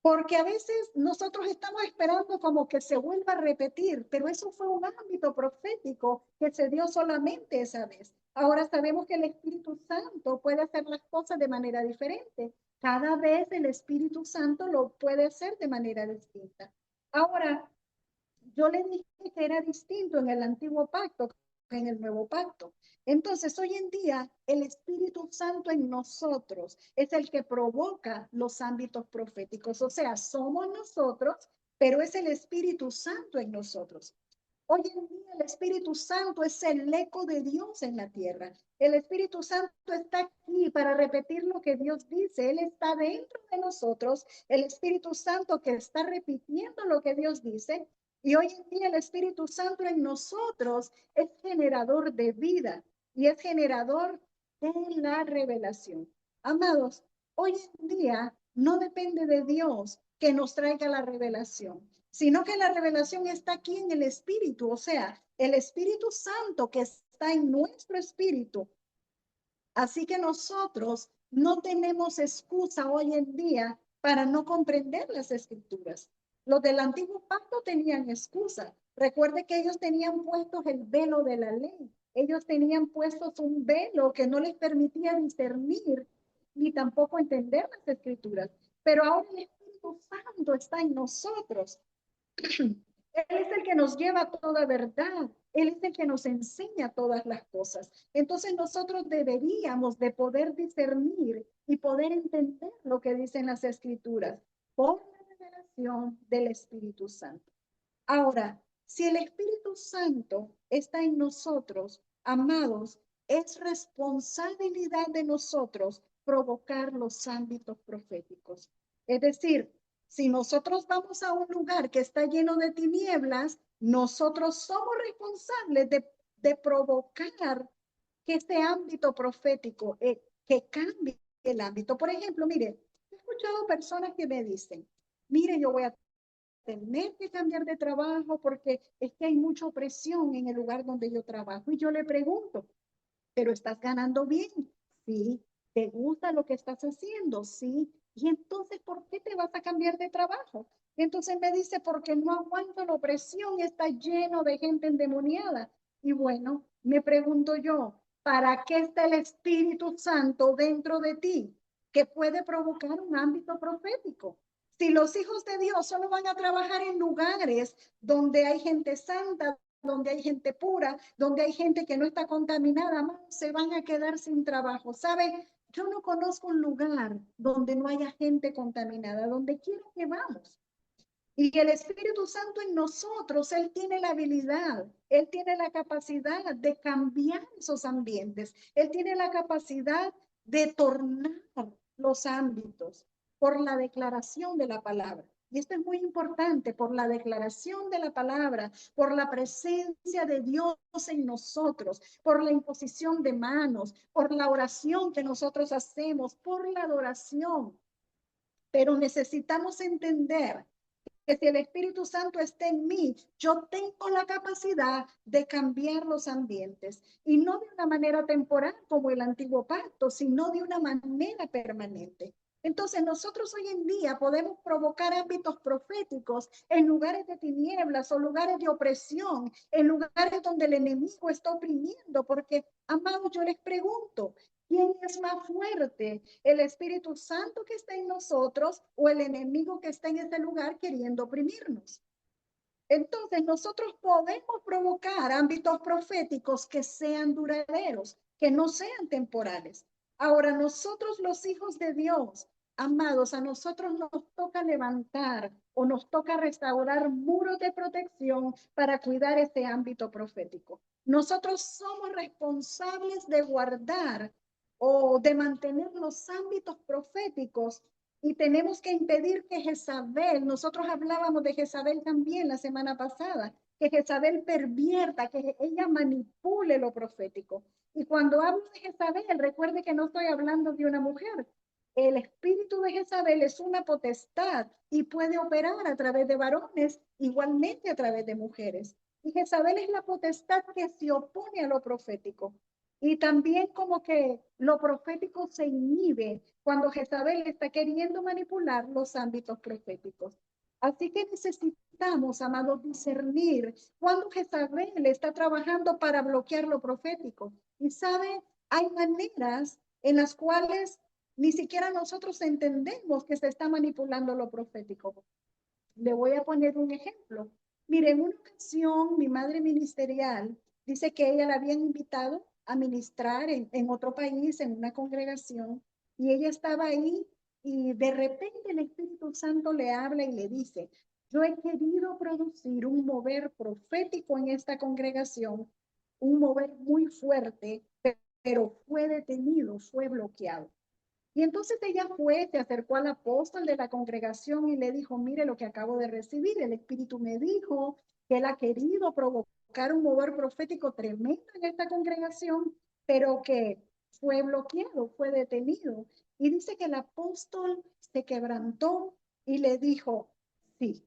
Porque a veces nosotros estamos esperando como que se vuelva a repetir, pero eso fue un ámbito profético que se dio solamente esa vez. Ahora sabemos que el Espíritu Santo puede hacer las cosas de manera diferente. Cada vez el Espíritu Santo lo puede hacer de manera distinta. Ahora, yo le dije que era distinto en el antiguo pacto que en el nuevo pacto. Entonces, hoy en día, el Espíritu Santo en nosotros es el que provoca los ámbitos proféticos. O sea, somos nosotros, pero es el Espíritu Santo en nosotros. Hoy en día el Espíritu Santo es el eco de Dios en la tierra. El Espíritu Santo está aquí para repetir lo que Dios dice. Él está dentro de nosotros. El Espíritu Santo que está repitiendo lo que Dios dice. Y hoy en día el Espíritu Santo en nosotros es generador de vida y es generador de la revelación. Amados, hoy en día no depende de Dios que nos traiga la revelación, sino que la revelación está aquí en el Espíritu, o sea, el Espíritu Santo que está en nuestro espíritu. Así que nosotros no tenemos excusa hoy en día para no comprender las Escrituras. Los del antiguo pacto tenían excusa. Recuerde que ellos tenían puestos el velo de la ley. Ellos tenían puestos un velo que no les permitía discernir ni tampoco entender las Escrituras. Pero ahora el Espíritu Santo está en nosotros. Él es el que nos lleva a toda verdad. Él es el que nos enseña todas las cosas. Entonces nosotros deberíamos de poder discernir y poder entender lo que dicen las Escrituras por la revelación del Espíritu Santo. Ahora, si el Espíritu Santo está en nosotros, amados, es responsabilidad de nosotros provocar los ámbitos proféticos. Es decir, si nosotros vamos a un lugar que está lleno de tinieblas, nosotros somos responsables de provocar que este ámbito profético, que cambie el ámbito. Por ejemplo, mire, he escuchado personas que me dicen, mire, yo voy a tener que cambiar de trabajo porque es que hay mucha opresión en el lugar donde yo trabajo. Y yo le pregunto, ¿pero estás ganando bien? Sí. ¿Te gusta lo que estás haciendo? Sí. Y entonces, ¿por qué te vas a cambiar de trabajo? Entonces me dice, porque no aguanto la opresión, está lleno de gente endemoniada. Y bueno, me pregunto yo, ¿para qué está el Espíritu Santo dentro de ti que puede provocar un ámbito profético? Si los hijos de Dios solo van a trabajar en lugares donde hay gente santa, donde hay gente pura, donde hay gente que no está contaminada, más se van a quedar sin trabajo. ¿Sabe? Yo no conozco un lugar donde no haya gente contaminada, donde quiera que vamos. Y el Espíritu Santo en nosotros, Él tiene la habilidad, Él tiene la capacidad de cambiar esos ambientes, Él tiene la capacidad de tornar los ámbitos por la declaración de la palabra. Y esto es muy importante, por la declaración de la palabra, por la presencia de Dios en nosotros, por la imposición de manos, por la oración que nosotros hacemos, por la adoración. Pero necesitamos entender que si el Espíritu Santo está en mí, yo tengo la capacidad de cambiar los ambientes y no de una manera temporal como el antiguo pacto, sino de una manera permanente. Entonces nosotros hoy en día podemos provocar ámbitos proféticos en lugares de tinieblas o lugares de opresión, en lugares donde el enemigo está oprimiendo, porque, amados, yo les pregunto, ¿quién es más fuerte? ¿El Espíritu Santo que está en nosotros o el enemigo que está en ese lugar queriendo oprimirnos? Entonces nosotros podemos provocar ámbitos proféticos que sean duraderos, que no sean temporales. Ahora nosotros los hijos de Dios, amados, a nosotros nos toca levantar o nos toca restaurar muros de protección para cuidar este ámbito profético. Nosotros somos responsables de guardar o de mantener los ámbitos proféticos y tenemos que impedir que Jezabel, nosotros hablábamos de Jezabel también la semana pasada, que Jezabel pervierta, que ella manipule lo profético. Y cuando hablo de Jezabel, recuerde que no estoy hablando de una mujer, El espíritu de Jezabel es una potestad y puede operar a través de varones, igualmente a través de mujeres. Y Jezabel es la potestad que se opone a lo profético. Y también como que lo profético se inhibe cuando Jezabel está queriendo manipular los ámbitos proféticos. Así que necesitamos, amados, discernir cuando Jezabel está trabajando para bloquear lo profético. Y sabe, hay maneras en las cuales ni siquiera nosotros entendemos que se está manipulando lo profético. Le voy a poner un ejemplo. Mire, en una ocasión, mi madre ministerial dice que ella la habían invitado a ministrar en otro país, en una congregación, y ella estaba ahí y de repente el Espíritu Santo le habla y le dice, yo he querido producir un mover profético en esta congregación, un mover muy fuerte, pero fue detenido, fue bloqueado. Y entonces ella fue, se acercó al apóstol de la congregación y le dijo, mire lo que acabo de recibir, el Espíritu me dijo que él ha querido provocar un mover profético tremendo en esta congregación, pero que fue bloqueado, fue detenido. Y dice que el apóstol se quebrantó y le dijo, sí,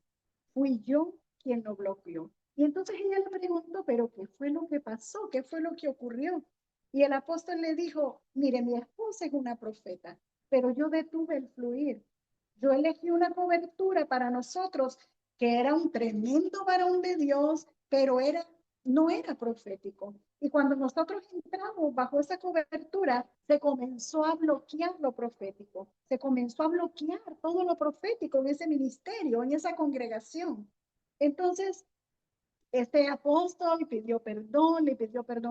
fui yo quien lo bloqueó. Y entonces ella le preguntó, pero ¿qué fue lo que pasó? ¿Qué fue lo que ocurrió? Y el apóstol le dijo, mire, mi esposa es una profeta, pero yo detuve el fluir. Yo elegí una cobertura para nosotros que era un tremendo varón de Dios, pero no era profético. Y cuando nosotros entramos bajo esa cobertura, se comenzó a bloquear lo profético, se comenzó a bloquear todo lo profético en ese ministerio, en esa congregación. Entonces, este apóstol le pidió perdón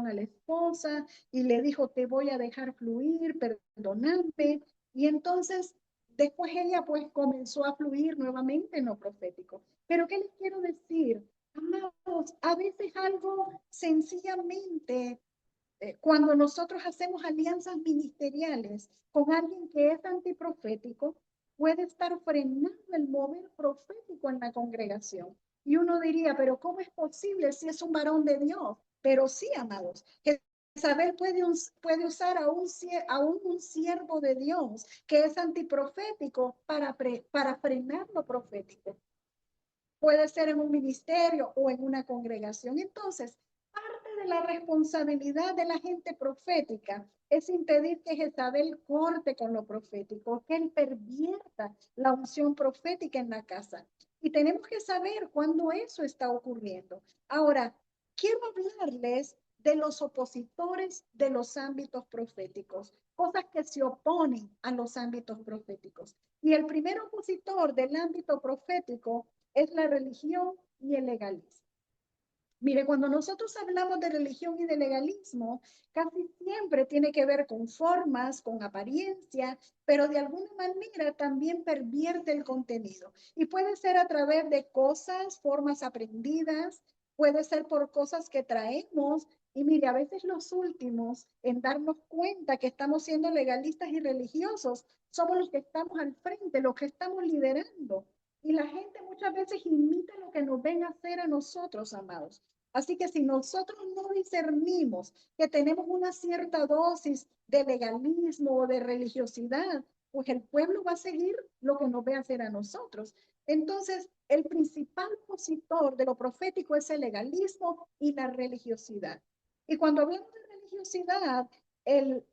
a la esposa y le dijo, te voy a dejar fluir, perdóname. Y entonces, después ella pues comenzó a fluir nuevamente en lo profético. Pero ¿qué les quiero decir? Amados, a veces algo sencillamente, cuando nosotros hacemos alianzas ministeriales con alguien que es antiprofético, puede estar frenando el mover profético en la congregación. Y uno diría, pero ¿cómo es posible si es un varón de Dios? Pero sí, amados, Jezabel puede usar a un siervo de Dios que es antiprofético para frenar lo profético. Puede ser en un ministerio o en una congregación. Entonces, parte de la responsabilidad de la gente profética es impedir que Jezabel corte con lo profético, que él pervierta la unción profética en la casa. Y tenemos que saber cuándo eso está ocurriendo. Ahora, quiero hablarles de los opositores de los ámbitos proféticos, cosas que se oponen a los ámbitos proféticos. Y el primer opositor del ámbito profético es la religión y el legalismo. Mire, cuando nosotros hablamos de religión y de legalismo, casi siempre tiene que ver con formas, con apariencia, pero de alguna manera también pervierte el contenido. Y puede ser a través de cosas, formas aprendidas, puede ser por cosas que traemos. Y mire, a veces los últimos en darnos cuenta que estamos siendo legalistas y religiosos somos los que estamos al frente, los que estamos liderando. Y la gente muchas veces imita lo que nos ven hacer a nosotros, amados. Así que si nosotros no discernimos que tenemos una cierta dosis de legalismo o de religiosidad, pues el pueblo va a seguir lo que nos ve hacer a nosotros. Entonces, el principal opositor de lo profético es el legalismo y la religiosidad. Y cuando hablamos de religiosidad,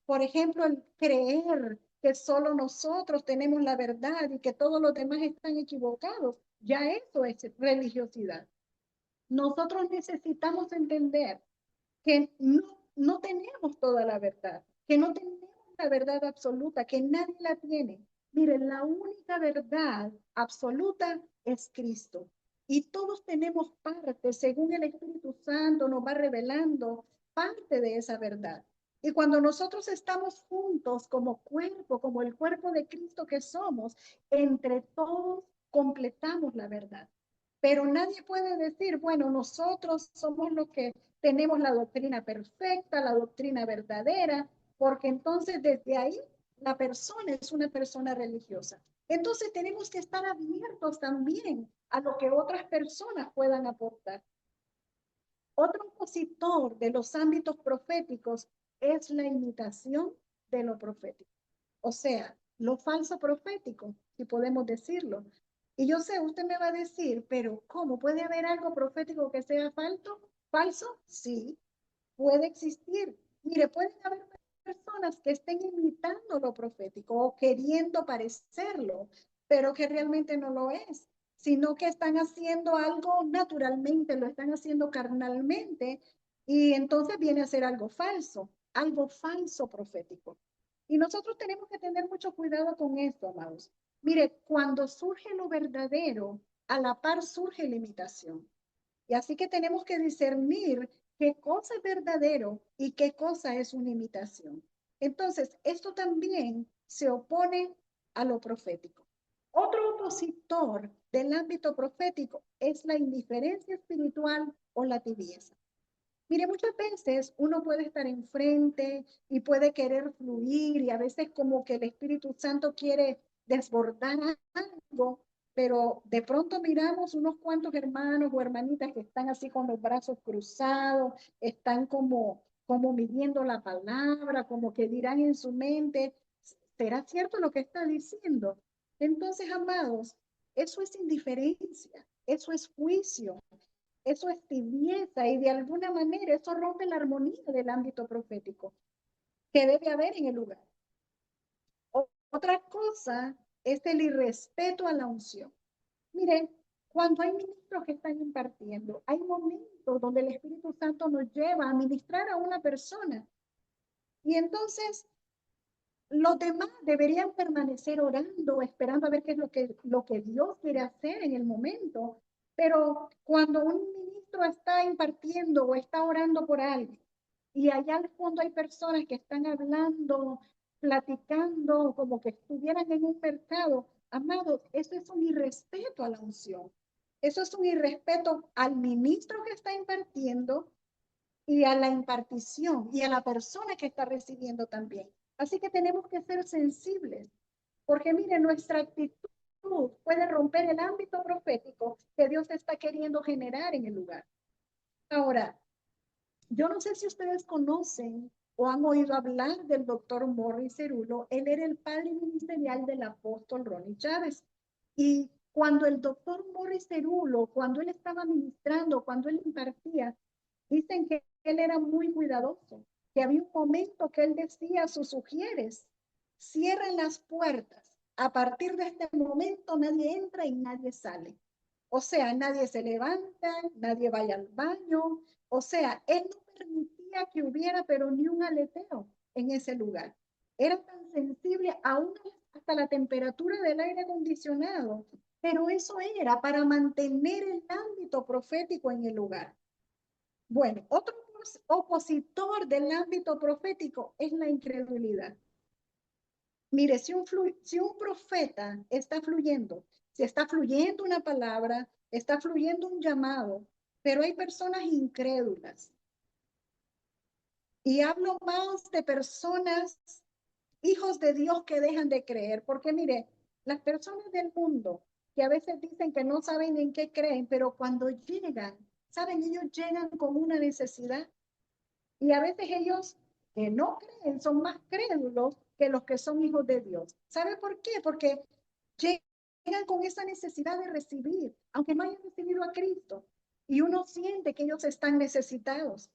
por ejemplo, el creer que solo nosotros tenemos la verdad y que todos los demás están equivocados, ya eso es religiosidad. Nosotros necesitamos entender que no tenemos toda la verdad, que no tenemos la verdad absoluta, que nadie la tiene. Miren, la única verdad absoluta es Cristo. Y todos tenemos parte, según el Espíritu Santo nos va revelando parte de esa verdad. Y cuando nosotros estamos juntos como cuerpo, como el cuerpo de Cristo que somos, entre todos completamos la verdad. Pero nadie puede decir, bueno, nosotros somos los que tenemos la doctrina perfecta, la doctrina verdadera, porque entonces desde ahí la persona es una persona religiosa. Entonces tenemos que estar abiertos también a lo que otras personas puedan aportar. Otro opositor de los ámbitos proféticos es la imitación de lo profético. O sea, lo falso profético, si podemos decirlo. Y yo sé, usted me va a decir, pero ¿cómo puede haber algo profético que sea falso? ¿Falso? Sí, puede existir. Mire, pueden haber personas que estén imitando lo profético o queriendo parecerlo, pero que realmente no lo es, sino que están haciendo algo naturalmente, lo están haciendo carnalmente, y entonces viene a ser algo falso profético. Y nosotros tenemos que tener mucho cuidado con esto, amados. Mire, cuando surge lo verdadero, a la par surge la imitación. Y así que tenemos que discernir qué cosa es verdadero y qué cosa es una imitación. Entonces, esto también se opone a lo profético. Otro opositor del ámbito profético es la indiferencia espiritual o la tibieza. Mire, muchas veces uno puede estar enfrente y puede querer fluir y a veces como que el Espíritu Santo quiere desbordar algo, pero de pronto miramos unos cuantos hermanos o hermanitas que están así con los brazos cruzados, están como midiendo la palabra, como que dirán en su mente, ¿será cierto lo que está diciendo? Entonces, amados, eso es indiferencia, eso es juicio, eso es tibieza y de alguna manera eso rompe la armonía del ámbito profético que debe haber en el lugar. Otra cosa es el irrespeto a la unción. Miren, cuando hay ministros que están impartiendo, hay momentos donde el Espíritu Santo nos lleva a ministrar a una persona y entonces los demás deberían permanecer orando, esperando a ver qué es lo que Dios quiere hacer en el momento. Pero cuando un ministro está impartiendo o está orando por alguien y allá al fondo hay personas que están hablando, platicando, como que estuvieran en un mercado, amados, eso es un irrespeto a la unción. Eso es un irrespeto al ministro que está impartiendo y a la impartición y a la persona que está recibiendo también. Así que tenemos que ser sensibles, porque mire, nuestra actitud puede romper el ámbito profético que Dios está queriendo generar en el lugar. Ahora, yo no sé si ustedes conocen o han oído hablar del doctor Morris Cerulo. Él era el padre ministerial del apóstol Ronnie Chávez. Y cuando el doctor Morris Cerulo, cuando él estaba ministrando, cuando él impartía, dicen que él era muy cuidadoso, que había un momento que él decía a sus sugieres, cierren las puertas, a partir de este momento nadie entra y nadie sale. O sea, nadie se levanta, nadie vaya al baño, o sea, él no permitía que hubiera pero ni un aleteo en ese lugar. Era tan sensible aún hasta la temperatura del aire acondicionado, pero eso era para mantener el ámbito profético en el lugar. Bueno, otro opositor del ámbito profético es la incredulidad. Mire, si un profeta está fluyendo, si está fluyendo una palabra, está fluyendo un llamado, pero hay personas incrédulas. Y hablo más de personas, hijos de Dios que dejan de creer, porque mire, las personas del mundo que a veces dicen que no saben en qué creen, pero cuando llegan, saben, ellos llegan con una necesidad. Y a veces ellos que no creen son más crédulos que los que son hijos de Dios. ¿Sabe por qué? Porque llegan con esa necesidad de recibir, aunque no hayan recibido a Cristo. Y uno siente que ellos están necesitados.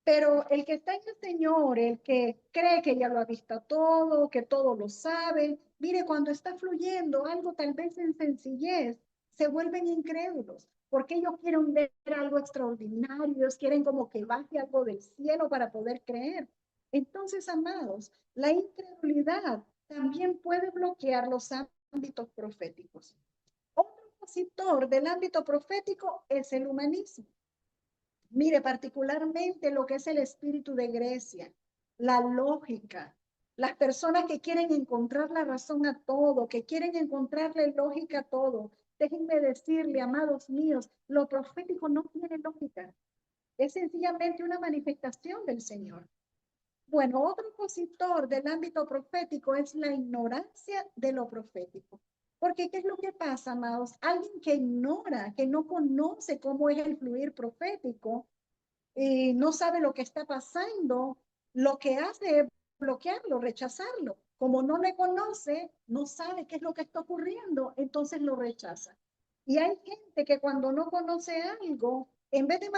Pero el que está en el Señor, el que cree que ya lo ha visto todo, que todo lo sabe, mire, cuando está fluyendo algo tal vez en sencillez, se vuelven incrédulos, porque ellos quieren ver algo extraordinario, ellos quieren como que baje algo del cielo para poder creer. Entonces, amados, la incredulidad también puede bloquear los ámbitos proféticos. Otro opositor del ámbito profético es el humanismo. Mire, particularmente lo que es el espíritu de Grecia, la lógica, las personas que quieren encontrar la razón a todo, que quieren encontrarle lógica a todo. Déjenme decirle, amados míos, lo profético no tiene lógica. Es sencillamente una manifestación del Señor. Bueno, otro opositor del ámbito profético es la ignorancia de lo profético. Porque ¿qué es lo que pasa, amados? Alguien que ignora, que no conoce cómo es el fluir profético, no sabe lo que está pasando, lo que hace es bloquearlo, rechazarlo. Como no le conoce, no sabe qué es lo que está ocurriendo, entonces lo rechaza. Y hay gente que cuando no conoce algo, en vez de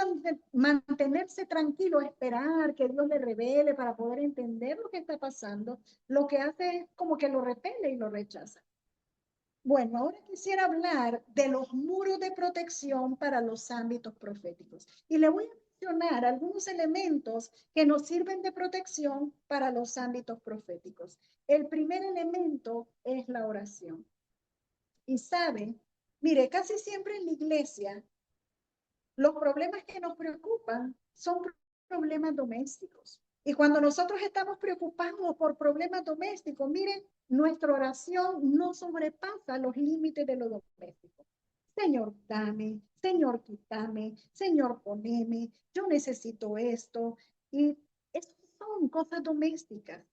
mantenerse tranquilo, esperar que Dios le revele para poder entender lo que está pasando, lo que hace es como que lo repele y lo rechaza. Bueno, ahora quisiera hablar de los muros de protección para los ámbitos proféticos. Y le voy a mencionar algunos elementos que nos sirven de protección para los ámbitos proféticos. El primer elemento es la oración. Y saben, mire, casi siempre en la iglesia, los problemas que nos preocupan son problemas domésticos. Y cuando nosotros estamos preocupados por problemas domésticos, miren, nuestra oración no sobrepasa los límites de lo doméstico. Señor, dame, Señor, quítame, Señor, poneme, yo necesito esto. Y estas son cosas domésticas.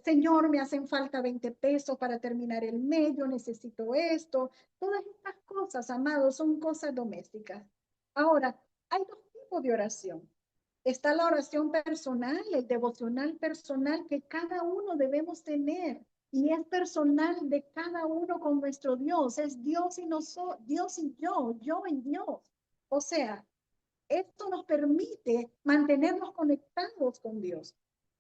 Señor, me hacen falta 20 pesos para terminar el mes, yo necesito esto. Todas estas cosas, amados, son cosas domésticas. Ahora, hay dos tipos de oración. Está la oración personal, el devocional personal que cada uno debemos tener. Y es personal de cada uno con nuestro Dios. Es Dios y nosotros, Dios y yo en Dios. O sea, esto nos permite mantenernos conectados con Dios.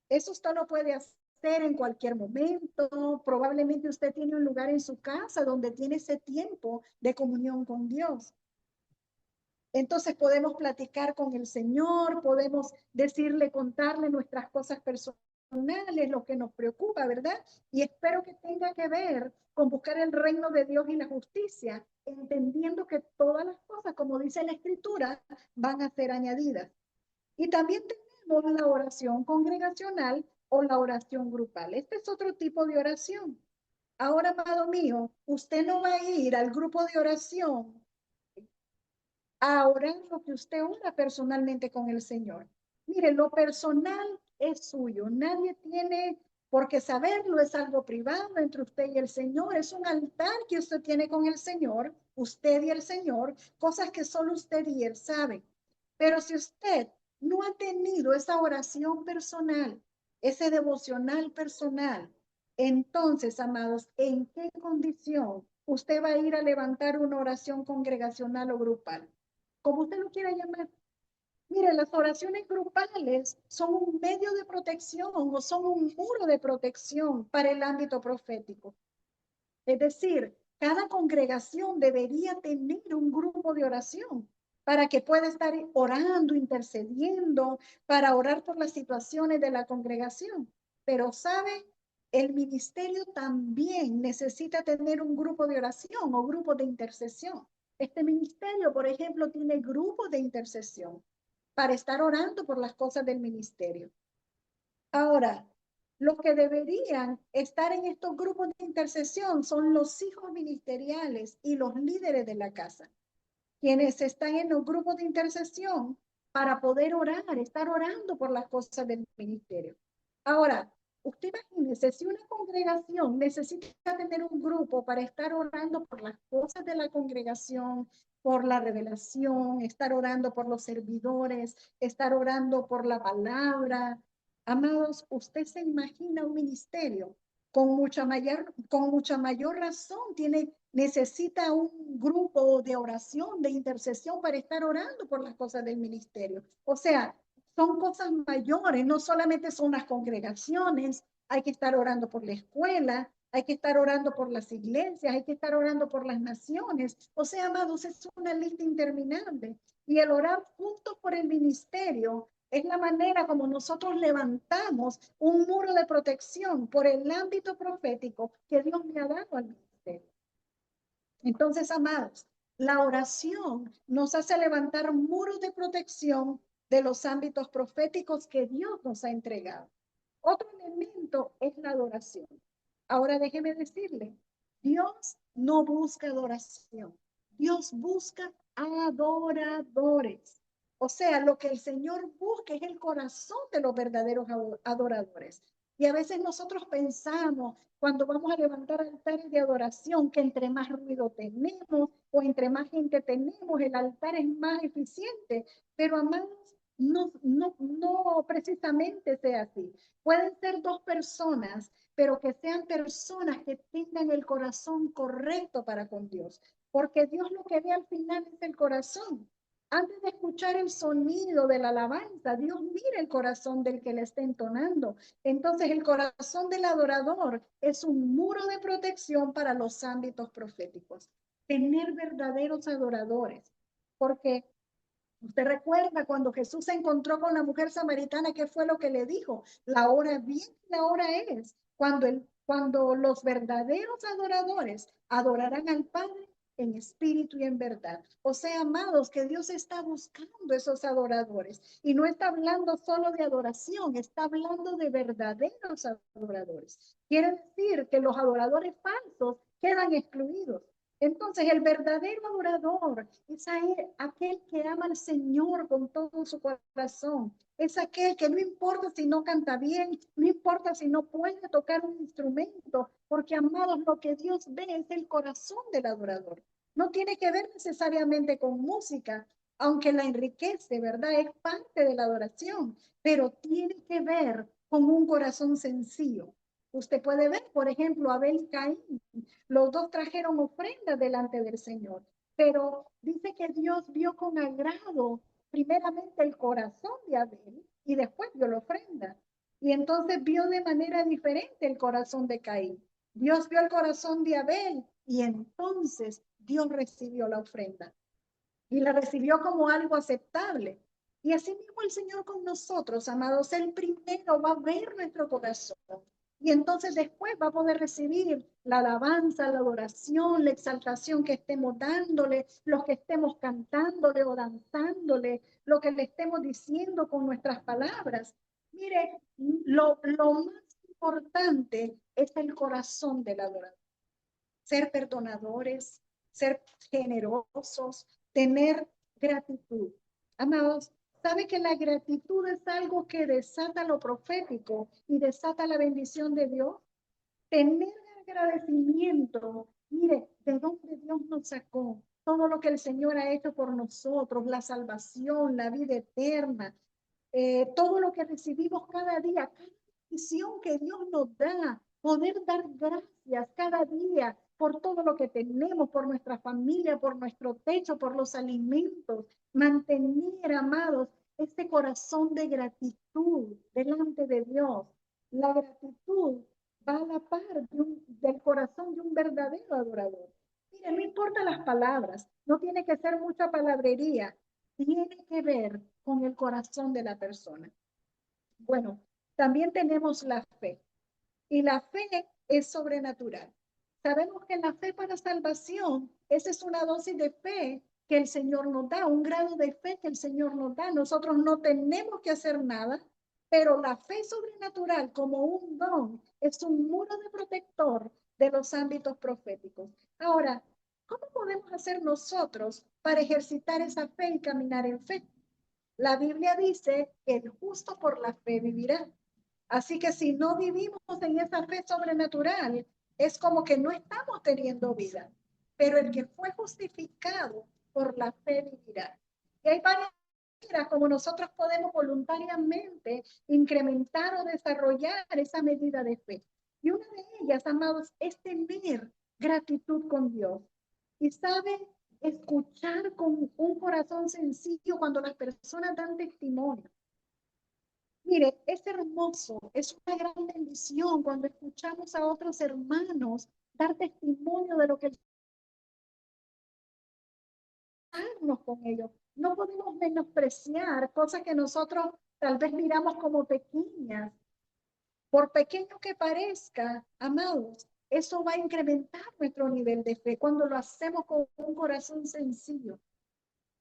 Eso usted lo puede hacer en cualquier momento. Probablemente usted tiene un lugar en su casa donde tiene ese tiempo de comunión con Dios. Entonces podemos platicar con el Señor, podemos decirle, contarle nuestras cosas personales, lo que nos preocupa, ¿verdad? Y espero que tenga que ver con buscar el reino de Dios y la justicia, entendiendo que todas las cosas, como dice la Escritura, van a ser añadidas. Y también tenemos la oración congregacional o la oración grupal. Este es otro tipo de oración. Ahora, amado mío, usted no va a ir al grupo de oración a orar lo que usted ora personalmente con el Señor. Mire, lo personal es suyo. Nadie tiene por qué saberlo. Es algo privado entre usted y el Señor. Es un altar que usted tiene con el Señor, usted y el Señor, cosas que solo usted y Él saben. Pero si usted no ha tenido esa oración personal, ese devocional personal, entonces, amados, ¿en qué condición usted va a ir a levantar una oración congregacional o grupal? Como usted lo quiera llamar. Mire, las oraciones grupales son un medio de protección o son un muro de protección para el ámbito profético. Es decir, cada congregación debería tener un grupo de oración para que pueda estar orando, intercediendo, para orar por las situaciones de la congregación. Pero, ¿sabe? El ministerio también necesita tener un grupo de oración o grupo de intercesión. Este ministerio, por ejemplo, tiene grupos de intercesión para estar orando por las cosas del ministerio. Ahora, los que deberían estar en estos grupos de intercesión son los hijos ministeriales y los líderes de la casa, quienes están en los grupos de intercesión para poder orar, estar orando por las cosas del ministerio. Ahora, usted imagínese, si una congregación necesita tener un grupo para estar orando por las cosas de la congregación, por la revelación, estar orando por los servidores, estar orando por la palabra. Amados, usted se imagina un ministerio con mucha mayor razón, necesita un grupo de oración, de intercesión para estar orando por las cosas del ministerio. O sea, son cosas mayores, no solamente son las congregaciones, hay que estar orando por la escuela, hay que estar orando por las iglesias, hay que estar orando por las naciones. O sea, amados, es una lista interminable. Y el orar juntos por el ministerio es la manera como nosotros levantamos un muro de protección por el ámbito profético que Dios me ha dado al ministerio. Entonces, amados, la oración nos hace levantar muros de protección de los ámbitos proféticos que Dios nos ha entregado. Otro elemento es la adoración. Ahora déjeme decirle, Dios no busca adoración. Dios busca adoradores. O sea, lo que el Señor busca es el corazón de los verdaderos adoradores. Y a veces nosotros pensamos, cuando vamos a levantar altares de adoración, que entre más ruido tenemos o entre más gente tenemos, el altar es más eficiente. Pero, amados, no precisamente sea así. Pueden ser dos personas, pero que sean personas que tengan el corazón correcto para con Dios, porque Dios lo que ve al final es el corazón. Antes de escuchar el sonido de la alabanza, Dios mira el corazón del que le está entonando. Entonces, el corazón del adorador es un muro de protección para los ámbitos proféticos. Tener verdaderos adoradores, porque usted recuerda cuando Jesús se encontró con la mujer samaritana, ¿qué fue lo que le dijo? La hora viene, la hora es. Cuando los verdaderos adoradores adorarán al Padre en espíritu y en verdad. O sea, amados, que Dios está buscando esos adoradores. Y no está hablando solo de adoración, está hablando de verdaderos adoradores. Quiere decir que los adoradores falsos quedan excluidos. Entonces, el verdadero adorador es aquel que ama al Señor con todo su corazón. Es aquel que no importa si no canta bien, no importa si no puede tocar un instrumento, porque amados, lo que Dios ve es el corazón del adorador. No tiene que ver necesariamente con música, aunque la enriquece, ¿verdad? Es parte de la adoración, pero tiene que ver con un corazón sencillo. Usted puede ver, por ejemplo, Abel y Caín. Los dos trajeron ofrendas delante del Señor, pero dice que Dios vio con agrado primeramente el corazón de Abel y después vio la ofrenda. Y entonces vio de manera diferente el corazón de Caín. Dios vio el corazón de Abel y entonces Dios recibió la ofrenda y la recibió como algo aceptable. Y así mismo el Señor con nosotros, amados, Él primero va a ver nuestro corazón. Y entonces después va a poder recibir la alabanza, la adoración, la exaltación que estemos dándole, lo que estemos cantándole o danzándole, lo que le estemos diciendo con nuestras palabras. Mire, lo más importante es el corazón del adorador. Ser perdonadores, ser generosos, tener gratitud. Amados, ¿sabe que la gratitud es algo que desata lo profético y desata la bendición de Dios? Tener agradecimiento, mire, de dónde Dios nos sacó, todo lo que el Señor ha hecho por nosotros, la salvación, la vida eterna, todo lo que recibimos cada día, cada bendición que Dios nos da, poder dar gracias cada día por todo lo que tenemos, por nuestra familia, por nuestro techo, por los alimentos, mantener, amados, este corazón de gratitud delante de Dios. La gratitud va a la par del corazón de un verdadero adorador. Mire, no importa las palabras, no tiene que ser mucha palabrería, tiene que ver con el corazón de la persona. Bueno, también tenemos la fe y la fe es sobrenatural. Sabemos que la fe para salvación, esa es una dosis de fe que el Señor nos da, un grado de fe que el Señor nos da. Nosotros no tenemos que hacer nada, pero la fe sobrenatural como un don es un muro de protector de los ámbitos proféticos. Ahora, ¿cómo podemos hacer nosotros para ejercitar esa fe y caminar en fe? La Biblia dice que el justo por la fe vivirá. Así que si no vivimos en esa fe sobrenatural, es como que no estamos teniendo vida. Pero el que fue justificado por la fe vivirá. Y hay varias maneras como nosotros podemos voluntariamente incrementar o desarrollar esa medida de fe. Y una de ellas, amados, es tener gratitud con Dios. Y saben, escuchar con un corazón sencillo cuando las personas dan testimonio. Mire, es hermoso, es una gran bendición cuando escuchamos a otros hermanos dar testimonio de lo que estamos con ellos. No podemos menospreciar cosas que nosotros tal vez miramos como pequeñas. Por pequeño que parezca, amados, eso va a incrementar nuestro nivel de fe cuando lo hacemos con un corazón sencillo.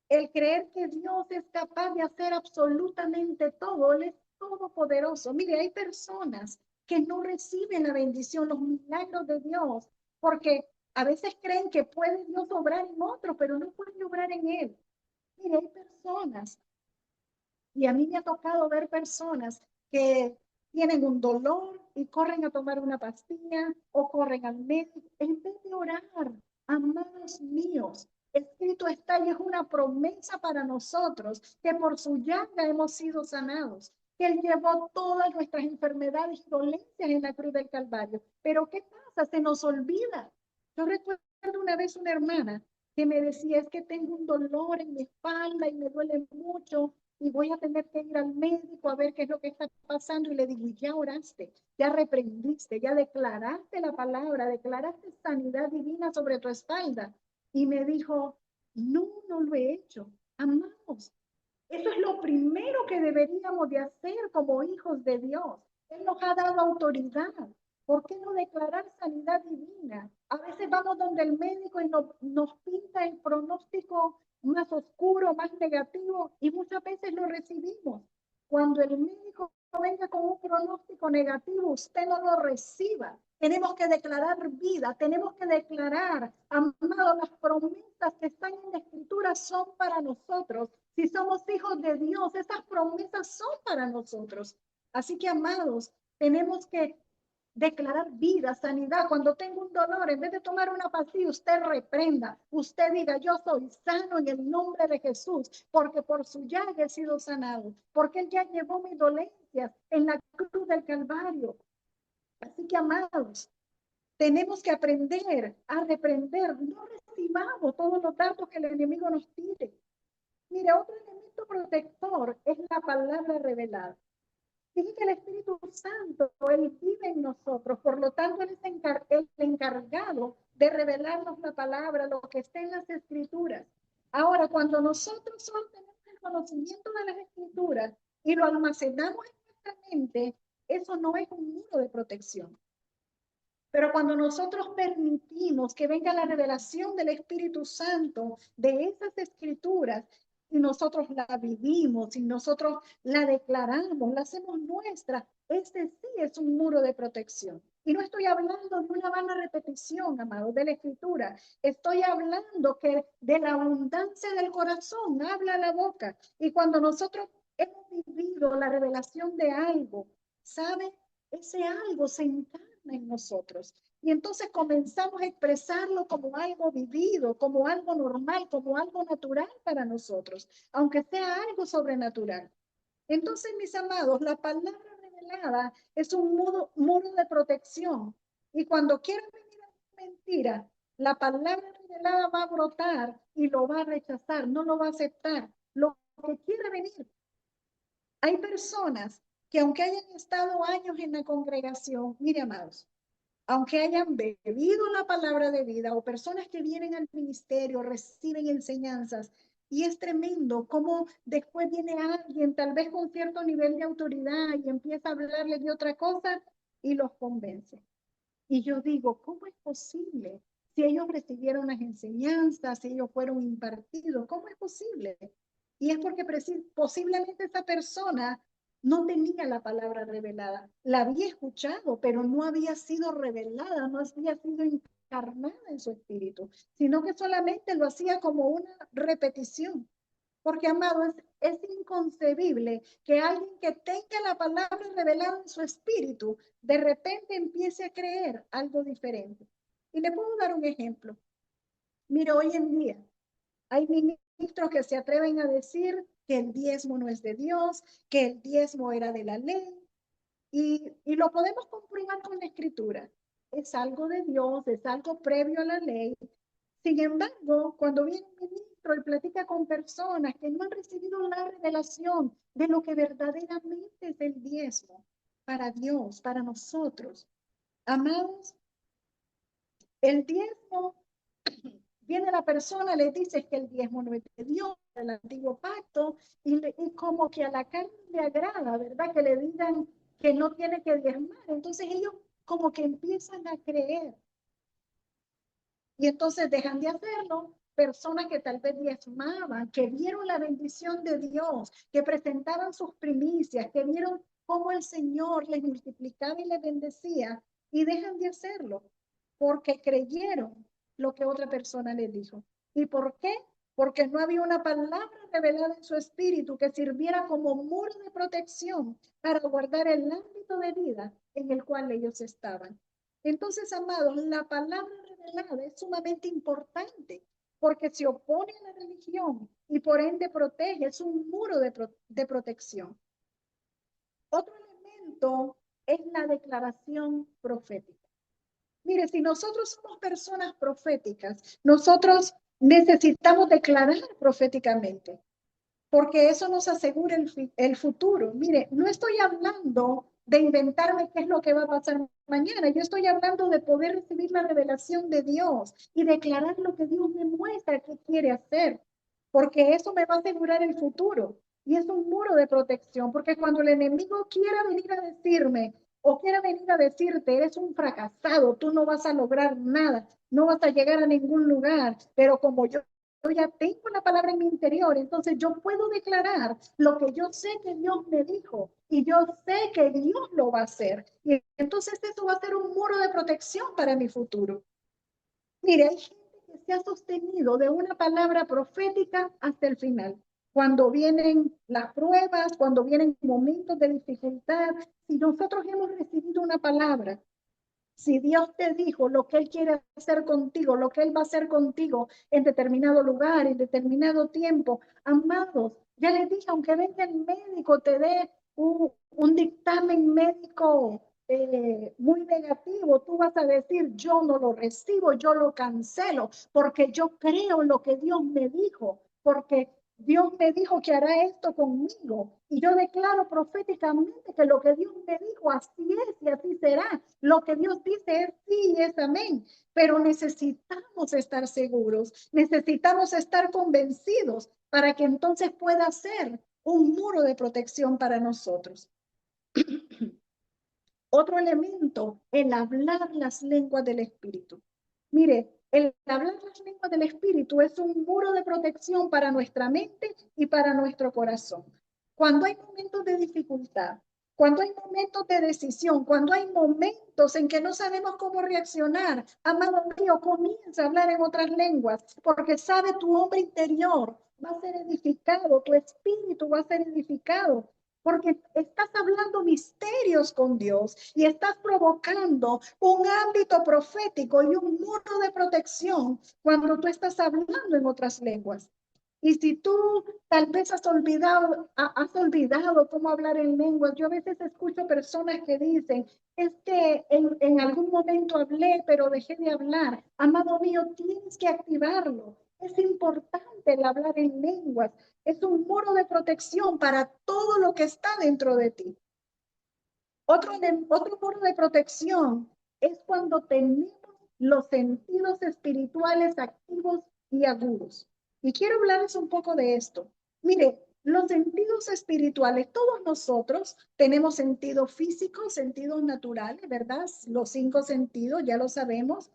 El creer que Dios es capaz de hacer absolutamente todo, Él es todopoderoso. Mire, hay personas que no reciben la bendición, los milagros de Dios, porque a veces creen que puede Dios obrar en otro, pero no puede obrar en Él. Mire, hay personas, y a mí me ha tocado ver personas que tienen un dolor y corren a tomar una pastilla o corren al médico en vez de orar, amados míos. escrito está y es una promesa para nosotros, que por su llaga hemos sido sanados, que Él llevó todas nuestras enfermedades y dolencias en la cruz del Calvario. Pero ¿qué pasa? Se nos olvida. Yo recuerdo una vez una hermana que me decía, es que tengo un dolor en mi espalda y me duele mucho y voy a tener que ir al médico a ver qué es lo que está pasando. Y le digo, ¿y ya oraste? ¿Ya reprendiste? ¿Ya declaraste la palabra? ¿Declaraste sanidad divina sobre tu espalda? Y me dijo, no, no lo he hecho. Amados, eso es lo primero que deberíamos de hacer como hijos de Dios. Él nos ha dado autoridad. ¿Por qué no declarar sanidad divina? A veces vamos donde el médico y nos pinta el pronóstico más oscuro, más negativo, y muchas veces lo recibimos. Cuando el médico venga con un pronóstico negativo, usted no lo reciba. Tenemos que declarar vida, tenemos que declarar, amados, las promesas que están en la Escritura son para nosotros. Si somos hijos de Dios, esas promesas son para nosotros. Así que, amados, tenemos que declarar vida, sanidad. Cuando tengo un dolor, en vez de tomar una pastilla, usted reprenda. Usted diga, yo soy sano en el nombre de Jesús, porque por su llaga he sido sanado, porque Él ya llevó mis dolencias en la cruz del Calvario. Así que, amados, tenemos que aprender a reprender. No recibamos todos los datos que el enemigo nos tire. Mire, otro elemento protector es la palabra revelada. Dice que el Espíritu Santo, Él vive en nosotros, por lo tanto, Él es el encargado de revelarnos la palabra, lo que está en las Escrituras. Ahora, cuando nosotros solo tenemos el conocimiento de las Escrituras y lo almacenamos en nuestra mente, eso no es un muro de protección. Pero cuando nosotros permitimos que venga la revelación del Espíritu Santo de esas escrituras y nosotros la vivimos y nosotros la declaramos, la hacemos nuestra, ese sí es un muro de protección. Y no estoy hablando de una vana repetición, amados, de la escritura. Estoy hablando que de la abundancia del corazón habla la boca. Y cuando nosotros hemos vivido la revelación de algo, ¿sabe? Ese algo se encarna en nosotros. Y entonces comenzamos a expresarlo como algo vivido, como algo normal, como algo natural para nosotros, aunque sea algo sobrenatural. Entonces, mis amados, la palabra revelada es un muro de protección. Y cuando quiera venir a mentira, la palabra revelada va a brotar y lo va a rechazar, no lo va a aceptar. Lo que quiere venir. Hay personas que aunque hayan estado años en la congregación, mire, amados, aunque hayan bebido la palabra de vida, o personas que vienen al ministerio, reciben enseñanzas, y es tremendo cómo después viene alguien, tal vez con cierto nivel de autoridad, y empieza a hablarles de otra cosa y los convence. Y yo digo, ¿cómo es posible? Si ellos recibieron las enseñanzas, si ellos fueron impartidos, ¿cómo es posible? Y es porque posiblemente esa persona no tenía la palabra revelada. La había escuchado, pero no había sido revelada, no había sido encarnada en su espíritu, sino que solamente lo hacía como una repetición. Porque, amado, es inconcebible que alguien que tenga la palabra revelada en su espíritu, de repente empiece a creer algo diferente. Y le puedo dar un ejemplo. Mira, hoy en día hay ministros que se atreven a decir que el diezmo no es de Dios, que el diezmo era de la ley, y lo podemos comprobar con la escritura. Es algo de Dios, es algo previo a la ley. Sin embargo, cuando viene un ministro y platica con personas que no han recibido la revelación de lo que verdaderamente es el diezmo para Dios, para nosotros, amados, el diezmo, viene la persona, le dice que el diezmo no es de Dios, del antiguo pacto, y como que a la carne le agrada, ¿verdad? Que le digan que no tiene que diezmar. Entonces ellos como que empiezan a creer. Y entonces dejan de hacerlo. Personas que tal vez diezmaban, que vieron la bendición de Dios, que presentaban sus primicias, que vieron cómo el Señor les multiplicaba y les bendecía, y dejan de hacerlo porque creyeron lo que otra persona les dijo. ¿Y por qué? Porque no había una palabra revelada en su espíritu que sirviera como muro de protección para guardar el ámbito de vida en el cual ellos estaban. Entonces, amados, la palabra revelada es sumamente importante, porque se opone a la religión y por ende protege, es un muro de protección. Otro elemento es la declaración profética. Mire, si nosotros somos personas proféticas, nosotros necesitamos declarar proféticamente, porque eso nos asegura el futuro. Mire, no estoy hablando de inventarme qué es lo que va a pasar mañana, yo estoy hablando de poder recibir la revelación de Dios y declarar lo que Dios me muestra que quiere hacer, porque eso me va a asegurar el futuro. Y es un muro de protección, porque cuando el enemigo quiera venir a decirme o quiera venir a decirte, eres un fracasado, tú no vas a lograr nada, no vas a llegar a ningún lugar, pero como yo ya tengo la palabra en mi interior, entonces yo puedo declarar lo que yo sé que Dios me dijo y yo sé que Dios lo va a hacer. Y entonces eso va a ser un muro de protección para mi futuro. Mire, hay gente que se ha sostenido de una palabra profética hasta el final. Cuando vienen las pruebas, cuando vienen momentos de dificultad, si nosotros hemos recibido una palabra, si Dios te dijo lo que Él quiere hacer contigo, lo que Él va a hacer contigo en determinado lugar, en determinado tiempo, amados, ya les dije, aunque venga el médico, te dé un dictamen médico muy negativo, tú vas a decir, yo no lo recibo, yo lo cancelo, porque yo creo lo que Dios me dijo, porque Dios me dijo que hará esto conmigo y yo declaro proféticamente que lo que Dios me dijo así es y así será. Lo que Dios dice es sí y es amén, pero necesitamos estar seguros, necesitamos estar convencidos para que entonces pueda ser un muro de protección para nosotros. Otro elemento, el hablar las lenguas del Espíritu. Mire, el hablar las lenguas del Espíritu es un muro de protección para nuestra mente y para nuestro corazón. Cuando hay momentos de dificultad, cuando hay momentos de decisión, cuando hay momentos en que no sabemos cómo reaccionar, amado mío, comienza a hablar en otras lenguas, porque sabe tu hombre interior va a ser edificado, tu espíritu va a ser edificado, porque estás hablando misterios con Dios y estás provocando un ámbito profético y un muro de protección cuando tú estás hablando en otras lenguas. Y si tú tal vez has olvidado cómo hablar en lenguas, yo a veces escucho personas que dicen, es que en algún momento hablé, pero dejé de hablar. Amado mío, tienes que activarlo. Es importante el hablar en lenguas. Es un muro de protección para todo lo que está dentro de ti. Otro muro de protección es cuando tenemos los sentidos espirituales activos y agudos. Y quiero hablarles un poco de esto. Mire, los sentidos espirituales, todos nosotros tenemos sentidos físicos, sentidos naturales, ¿verdad? Los 5 sentidos, ya lo sabemos.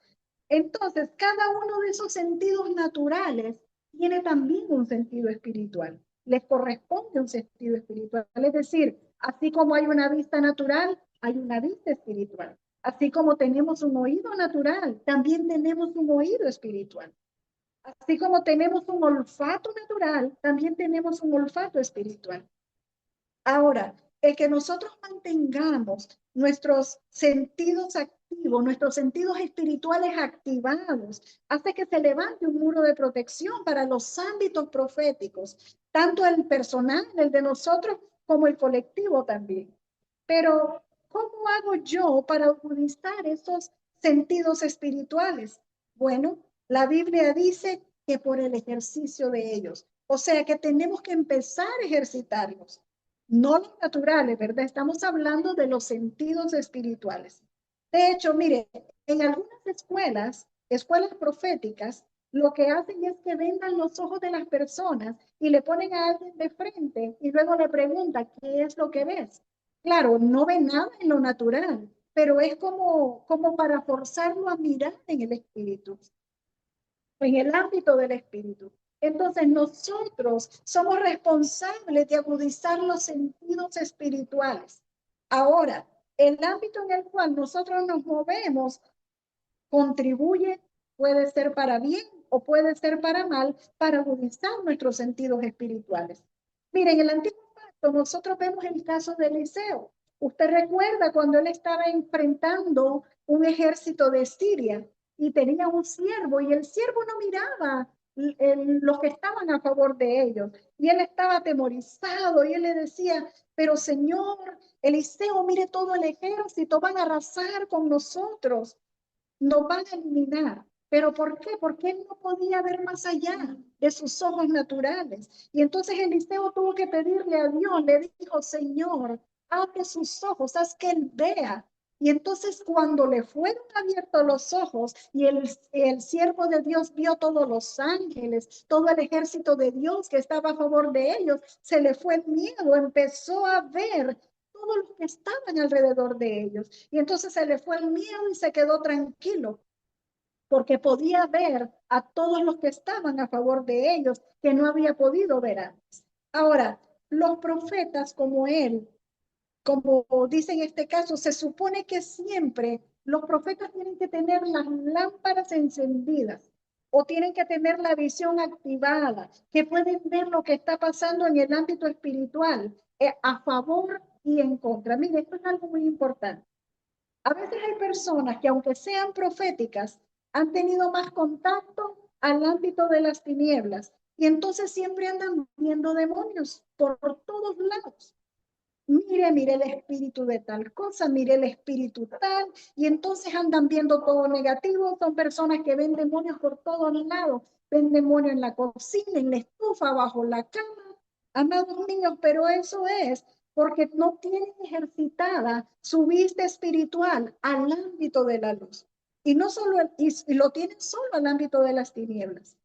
Entonces, cada uno de esos sentidos naturales tiene también un sentido espiritual. Les corresponde un sentido espiritual. Es decir, así como hay una vista natural, hay una vista espiritual. Así como tenemos un oído natural, también tenemos un oído espiritual. Así como tenemos un olfato natural, también tenemos un olfato espiritual. Ahora, el que nosotros mantengamos nuestros sentidos activos, nuestros sentidos espirituales activados, hace que se levante un muro de protección para los ámbitos proféticos, tanto el personal, el de nosotros, como el colectivo también. Pero, ¿cómo hago yo para agudizar esos sentidos espirituales? Bueno, la Biblia dice que por el ejercicio de ellos. O sea que tenemos que empezar a ejercitarlos. No los naturales, ¿verdad? Estamos hablando de los sentidos espirituales. De hecho, mire, en algunas escuelas proféticas, lo que hacen es que vendan los ojos de las personas y le ponen a alguien de frente y luego le preguntan, ¿qué es lo que ves? Claro, no ve nada en lo natural, pero es como para forzarlo a mirar en el espíritu, en el ámbito del espíritu. Entonces nosotros somos responsables de agudizar los sentidos espirituales. Ahora, el ámbito en el cual nosotros nos movemos contribuye, puede ser para bien o puede ser para mal, para agudizar nuestros sentidos espirituales. Miren, en el Antiguo Pacto nosotros vemos el caso de Eliseo. Usted recuerda cuando él estaba enfrentando un ejército de Siria y tenía un siervo y el siervo no miraba los que estaban a favor de ellos. Y él estaba atemorizado y él le decía, pero Señor, Eliseo, mire todo el ejército, van a arrasar con nosotros, nos van a eliminar. ¿Pero por qué? Porque él no podía ver más allá de sus ojos naturales. Y entonces Eliseo tuvo que pedirle a Dios, le dijo, Señor, abre sus ojos, haz que él vea. Y entonces cuando le fueron abiertos los ojos y el siervo de Dios vio todos los ángeles, todo el ejército de Dios que estaba a favor de ellos, se le fue el miedo, empezó a ver todos los que estaban alrededor de ellos. Y entonces se le fue el miedo y se quedó tranquilo, porque podía ver a todos los que estaban a favor de ellos, que no había podido ver antes. Ahora, los profetas como él, como dice en este caso, se supone que siempre los profetas tienen que tener las lámparas encendidas o tienen que tener la visión activada, que pueden ver lo que está pasando en el ámbito espiritual, a favor y en contra. Mire, esto es algo muy importante. A veces hay personas que, aunque sean proféticas, han tenido más contacto al ámbito de las tinieblas y entonces siempre andan viendo demonios por todos lados. Mire el espíritu de tal cosa, mire el espíritu tal, y entonces andan viendo todo negativo. Son personas que ven demonios por todos lados, ven demonios en la cocina, en la estufa, bajo la cama. Amados míos, pero eso es porque no tienen ejercitada su vista espiritual al ámbito de la luz. Y no solo, y lo tienen solo al ámbito de las tinieblas.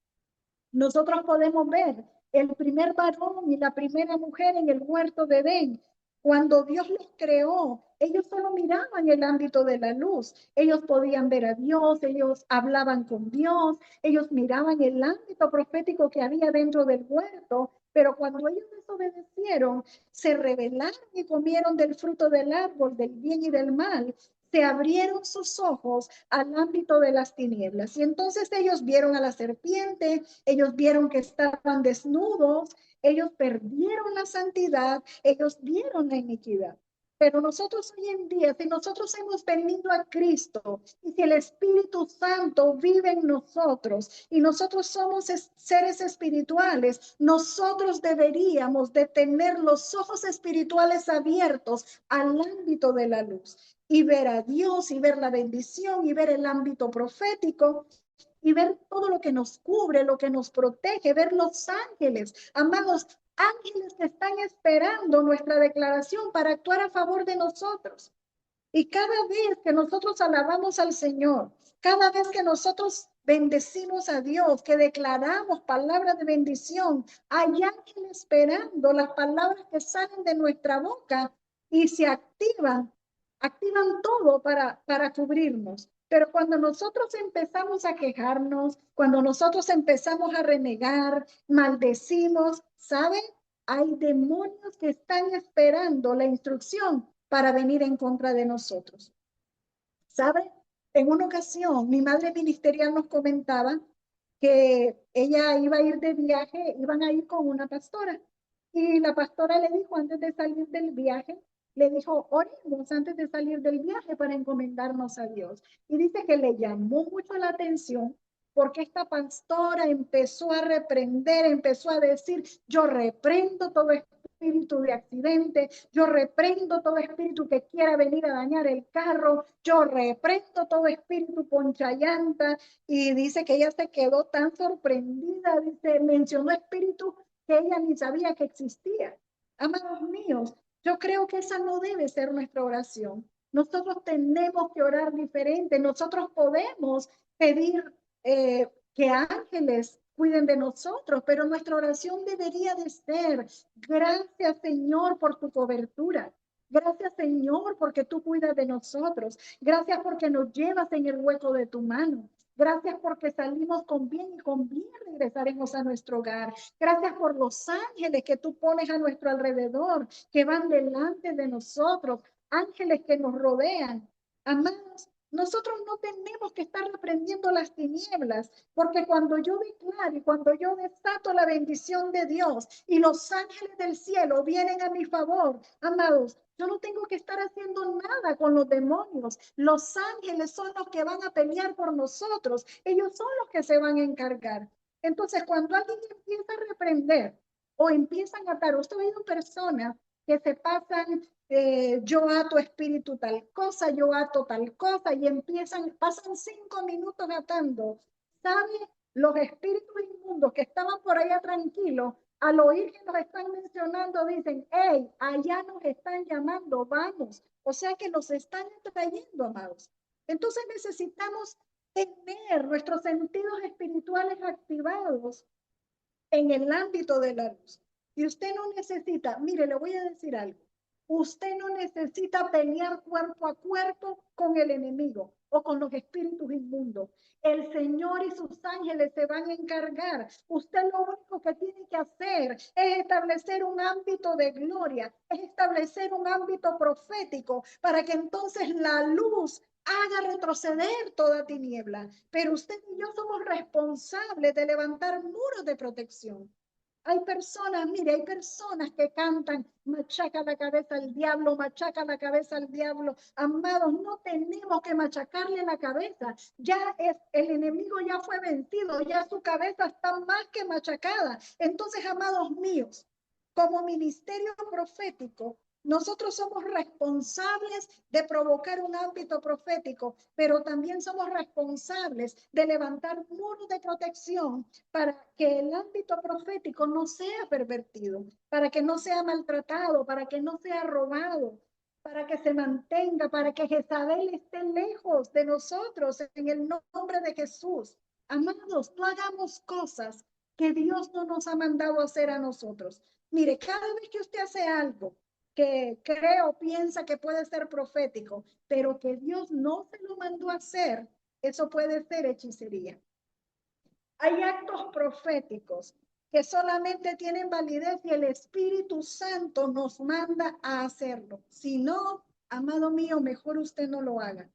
Nosotros podemos ver el primer varón y la primera mujer en el huerto de Edén. Cuando Dios los creó, ellos solo miraban el ámbito de la luz. Ellos podían ver a Dios, ellos hablaban con Dios, ellos miraban el ámbito profético que había dentro del huerto, pero cuando ellos desobedecieron, se rebelaron y comieron del fruto del árbol, del bien y del mal, se abrieron sus ojos al ámbito de las tinieblas. Y entonces ellos vieron a la serpiente, ellos vieron que estaban desnudos, ellos perdieron la santidad, ellos vieron la iniquidad. Pero nosotros hoy en día, si nosotros hemos venido a Cristo y si el Espíritu Santo vive en nosotros y nosotros somos seres espirituales, nosotros deberíamos de tener los ojos espirituales abiertos al ámbito de la luz y ver a Dios y ver la bendición y ver el ámbito profético y ver todo lo que nos cubre, lo que nos protege, ver los ángeles, amados, ángeles que están esperando nuestra declaración para actuar a favor de nosotros. Y cada vez que nosotros alabamos al Señor, cada vez que nosotros bendecimos a Dios, que declaramos palabras de bendición, hay ángeles esperando las palabras que salen de nuestra boca y se activan todo para cubrirnos. Pero cuando nosotros empezamos a quejarnos, cuando nosotros empezamos a renegar, maldecimos, ¿saben? Hay demonios que están esperando la instrucción para venir en contra de nosotros. ¿Saben? En una ocasión, mi madre ministerial nos comentaba que ella iba a ir de viaje, iban a ir con una pastora. Y la pastora le dijo antes de salir del viaje, le dijo, oremos antes de salir del viaje para encomendarnos a Dios. Y dice que le llamó mucho la atención porque esta pastora empezó a reprender, empezó a decir, yo reprendo todo espíritu de accidente, yo reprendo todo espíritu que quiera venir a dañar el carro, yo reprendo todo espíritu ponchallanta. Y dice que ella se quedó tan sorprendida, dice, mencionó espíritu que ella ni sabía que existía. Amados míos, yo creo que esa no debe ser nuestra oración. Nosotros tenemos que orar diferente. Nosotros podemos pedir que ángeles cuiden de nosotros, pero nuestra oración debería de ser, gracias Señor por tu cobertura. Gracias Señor porque tú cuidas de nosotros. Gracias porque nos llevas en el hueco de tu mano. Gracias porque salimos con bien y con bien regresaremos a nuestro hogar. Gracias por los ángeles que tú pones a nuestro alrededor, que van delante de nosotros, ángeles que nos rodean. Amados, nosotros no tenemos que estar reprendiendo las tinieblas, porque cuando yo declaro y cuando yo desato la bendición de Dios y los ángeles del cielo vienen a mi favor, amados, yo no tengo que estar haciendo nada con los demonios. Los ángeles son los que van a pelear por nosotros. Ellos son los que se van a encargar. Entonces, cuando alguien empieza a reprender o empiezan a atar, usted ha oído personas que se pasan, yo ato espíritu tal cosa, yo ato tal cosa, y pasan 5 minutos atando. ¿Sabe? Los espíritus inmundos que estaban por allá tranquilos, al oír que nos están mencionando, dicen, hey, allá nos están llamando, vamos. O sea que nos están atrayendo, amados. Entonces necesitamos tener nuestros sentidos espirituales activados en el ámbito de la luz. Y usted no necesita, mire, le voy a decir algo. Usted no necesita pelear cuerpo a cuerpo con el enemigo o con los espíritus inmundos. El Señor y sus ángeles se van a encargar. Usted lo único que tiene que hacer es establecer un ámbito de gloria, es establecer un ámbito profético para que entonces la luz haga retroceder toda tiniebla. Pero usted y yo somos responsables de levantar muros de protección. Hay personas, mire, hay personas que cantan, machaca la cabeza al diablo, machaca la cabeza al diablo. Amados, no tenemos que machacarle la cabeza. Ya el enemigo ya fue vencido, ya su cabeza está más que machacada. Entonces, amados míos, como ministerio profético, nosotros somos responsables de provocar un ámbito profético, pero también somos responsables de levantar muros de protección para que el ámbito profético no sea pervertido, para que no sea maltratado, para que no sea robado, para que se mantenga, para que Jezabel esté lejos de nosotros en el nombre de Jesús. Amados, no hagamos cosas que Dios no nos ha mandado hacer a nosotros. Mire, cada vez que usted hace algo que creo, piensa que puede ser profético, pero que Dios no se lo mandó a hacer, eso puede ser hechicería. Hay actos proféticos que solamente tienen validez y el Espíritu Santo nos manda a hacerlo. Si no, amado mío, mejor usted no lo haga.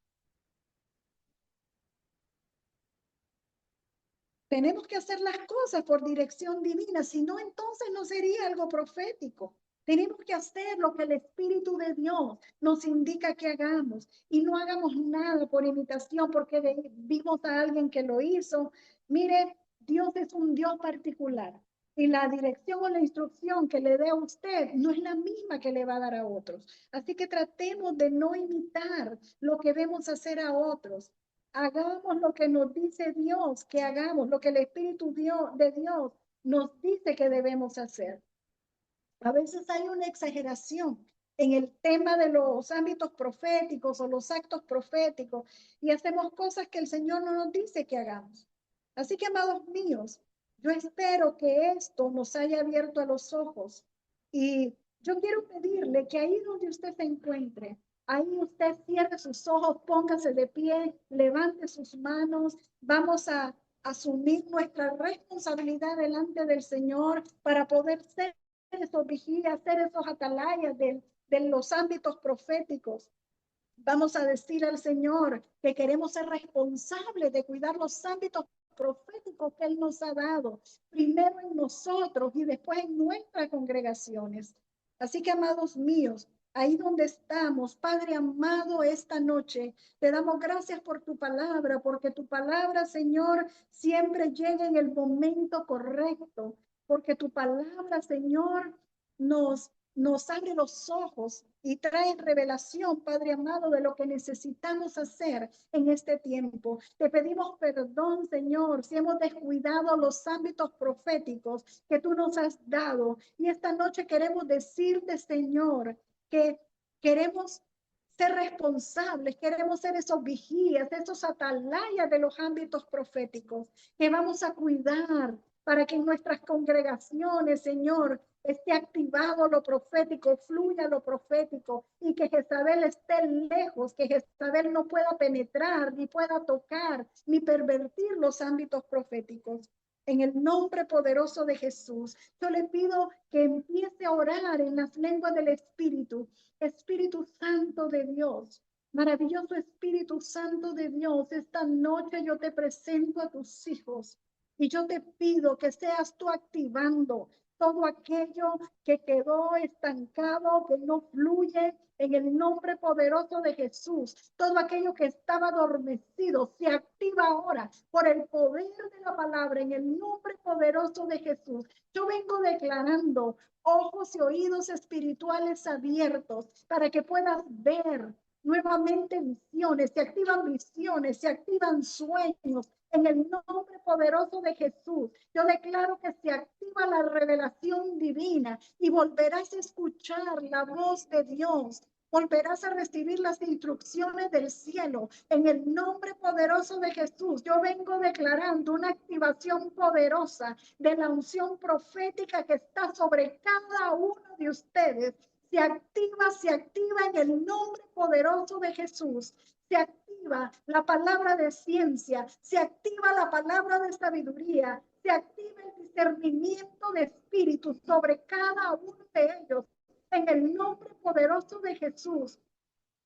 Tenemos que hacer las cosas por dirección divina, si no, entonces no sería algo profético. Tenemos que hacer lo que el Espíritu de Dios nos indica que hagamos y no hagamos nada por imitación porque vimos a alguien que lo hizo. Mire, Dios es un Dios particular y la dirección o la instrucción que le dé a usted no es la misma que le va a dar a otros. Así que tratemos de no imitar lo que vemos hacer a otros. Hagamos lo que nos dice Dios que hagamos, lo que el Espíritu de Dios nos dice que debemos hacer. A veces hay una exageración en el tema de los ámbitos proféticos o los actos proféticos y hacemos cosas que el Señor no nos dice que hagamos. Así que, amados míos, yo espero que esto nos haya abierto a los ojos y yo quiero pedirle que ahí donde usted se encuentre, ahí usted cierre sus ojos, póngase de pie, levante sus manos, vamos a asumir nuestra responsabilidad delante del Señor para poder ser esos vigías, ser esos atalayas de los ámbitos proféticos. Vamos a decir al Señor que queremos ser responsables de cuidar los ámbitos proféticos que Él nos ha dado, primero en nosotros y después en nuestras congregaciones. Así que, amados míos, ahí donde estamos, Padre amado, esta noche, te damos gracias por tu palabra, porque tu palabra, Señor, siempre llega en el momento correcto, porque tu palabra, Señor, nos abre los ojos y trae revelación, Padre amado, de lo que necesitamos hacer en este tiempo. Te pedimos perdón, Señor, si hemos descuidado los ámbitos proféticos que tú nos has dado. Y esta noche queremos decirte, Señor, que queremos ser responsables, queremos ser esos vigías, esos atalayas de los ámbitos proféticos, que vamos a cuidar para que en nuestras congregaciones, Señor, esté activado lo profético, fluya lo profético y que Jezabel esté lejos, que Jezabel no pueda penetrar, ni pueda tocar, ni pervertir los ámbitos proféticos. En el nombre poderoso de Jesús, yo le pido que empiece a orar en las lenguas del Espíritu. Espíritu Santo de Dios, maravilloso Espíritu Santo de Dios, esta noche yo te presento a tus hijos. Y yo te pido que seas tú activando todo aquello que quedó estancado, que no fluye, en el nombre poderoso de Jesús. Todo aquello que estaba adormecido se activa ahora por el poder de la palabra, en el nombre poderoso de Jesús. Yo vengo declarando ojos y oídos espirituales abiertos para que puedas ver nuevamente visiones, se activan sueños. En el nombre poderoso de Jesús, yo declaro que se activa la revelación divina y volverás a escuchar la voz de Dios. Volverás a recibir las instrucciones del cielo. En el nombre poderoso de Jesús, yo vengo declarando una activación poderosa de la unción profética que está sobre cada uno de ustedes. Se activa en el nombre poderoso de Jesús. Se activa la palabra de ciencia, se activa la palabra de sabiduría, se activa el discernimiento de espíritu sobre cada uno de ellos. En el nombre poderoso de Jesús.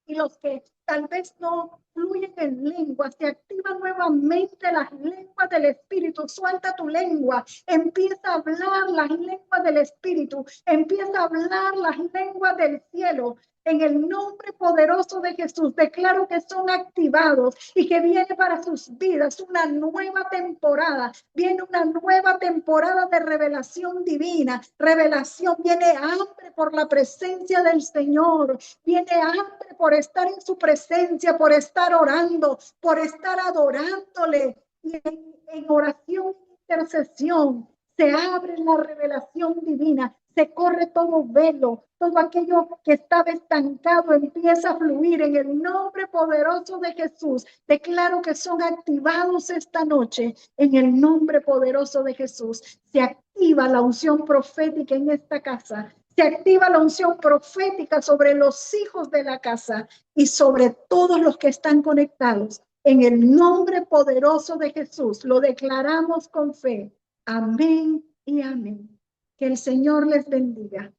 Y los que tal vez no fluyen en lengua, se activan nuevamente las lenguas del Espíritu. Suelta tu lengua, empieza a hablar las lenguas del Espíritu, empieza a hablar las lenguas del cielo. En el nombre poderoso de Jesús, declaro que son activados y que viene para sus vidas una nueva temporada. Viene una nueva temporada de revelación divina. Revelación, viene hambre por la presencia del Señor. Viene hambre por estar en su presencia, por estar orando, por estar adorándole. Y en oración e intercesión se abre la revelación divina. Se corre todo velo, todo aquello que estaba estancado empieza a fluir en el nombre poderoso de Jesús. Declaro que son activados esta noche en el nombre poderoso de Jesús. Se activa la unción profética en esta casa. Se activa la unción profética sobre los hijos de la casa y sobre todos los que están conectados. En el nombre poderoso de Jesús lo declaramos con fe. Amén y amén. Que el Señor les bendiga.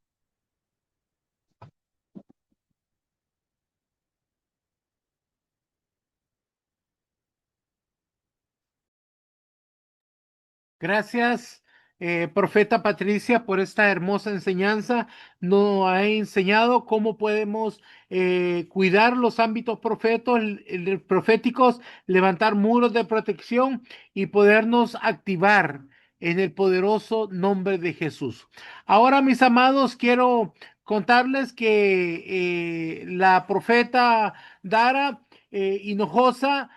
Gracias, profeta Patricia, por esta hermosa enseñanza. Nos ha enseñado cómo podemos cuidar los ámbitos proféticos, levantar muros de protección y podernos activar en el poderoso nombre de Jesús. Ahora, mis amados, quiero contarles que la profeta Dara Hinojosa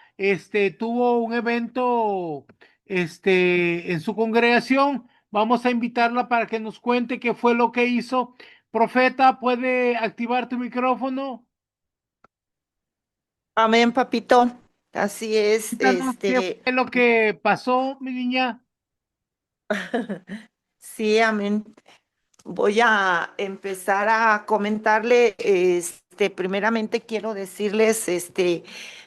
tuvo un evento en su congregación. Vamos a invitarla para que nos cuente qué fue lo que hizo. Profeta, ¿puede activar tu micrófono? Amén, papito. Así es, Cuéntanos qué fue lo que pasó, mi niña. sí, amén. Voy a empezar a comentarle, primeramente quiero decirles,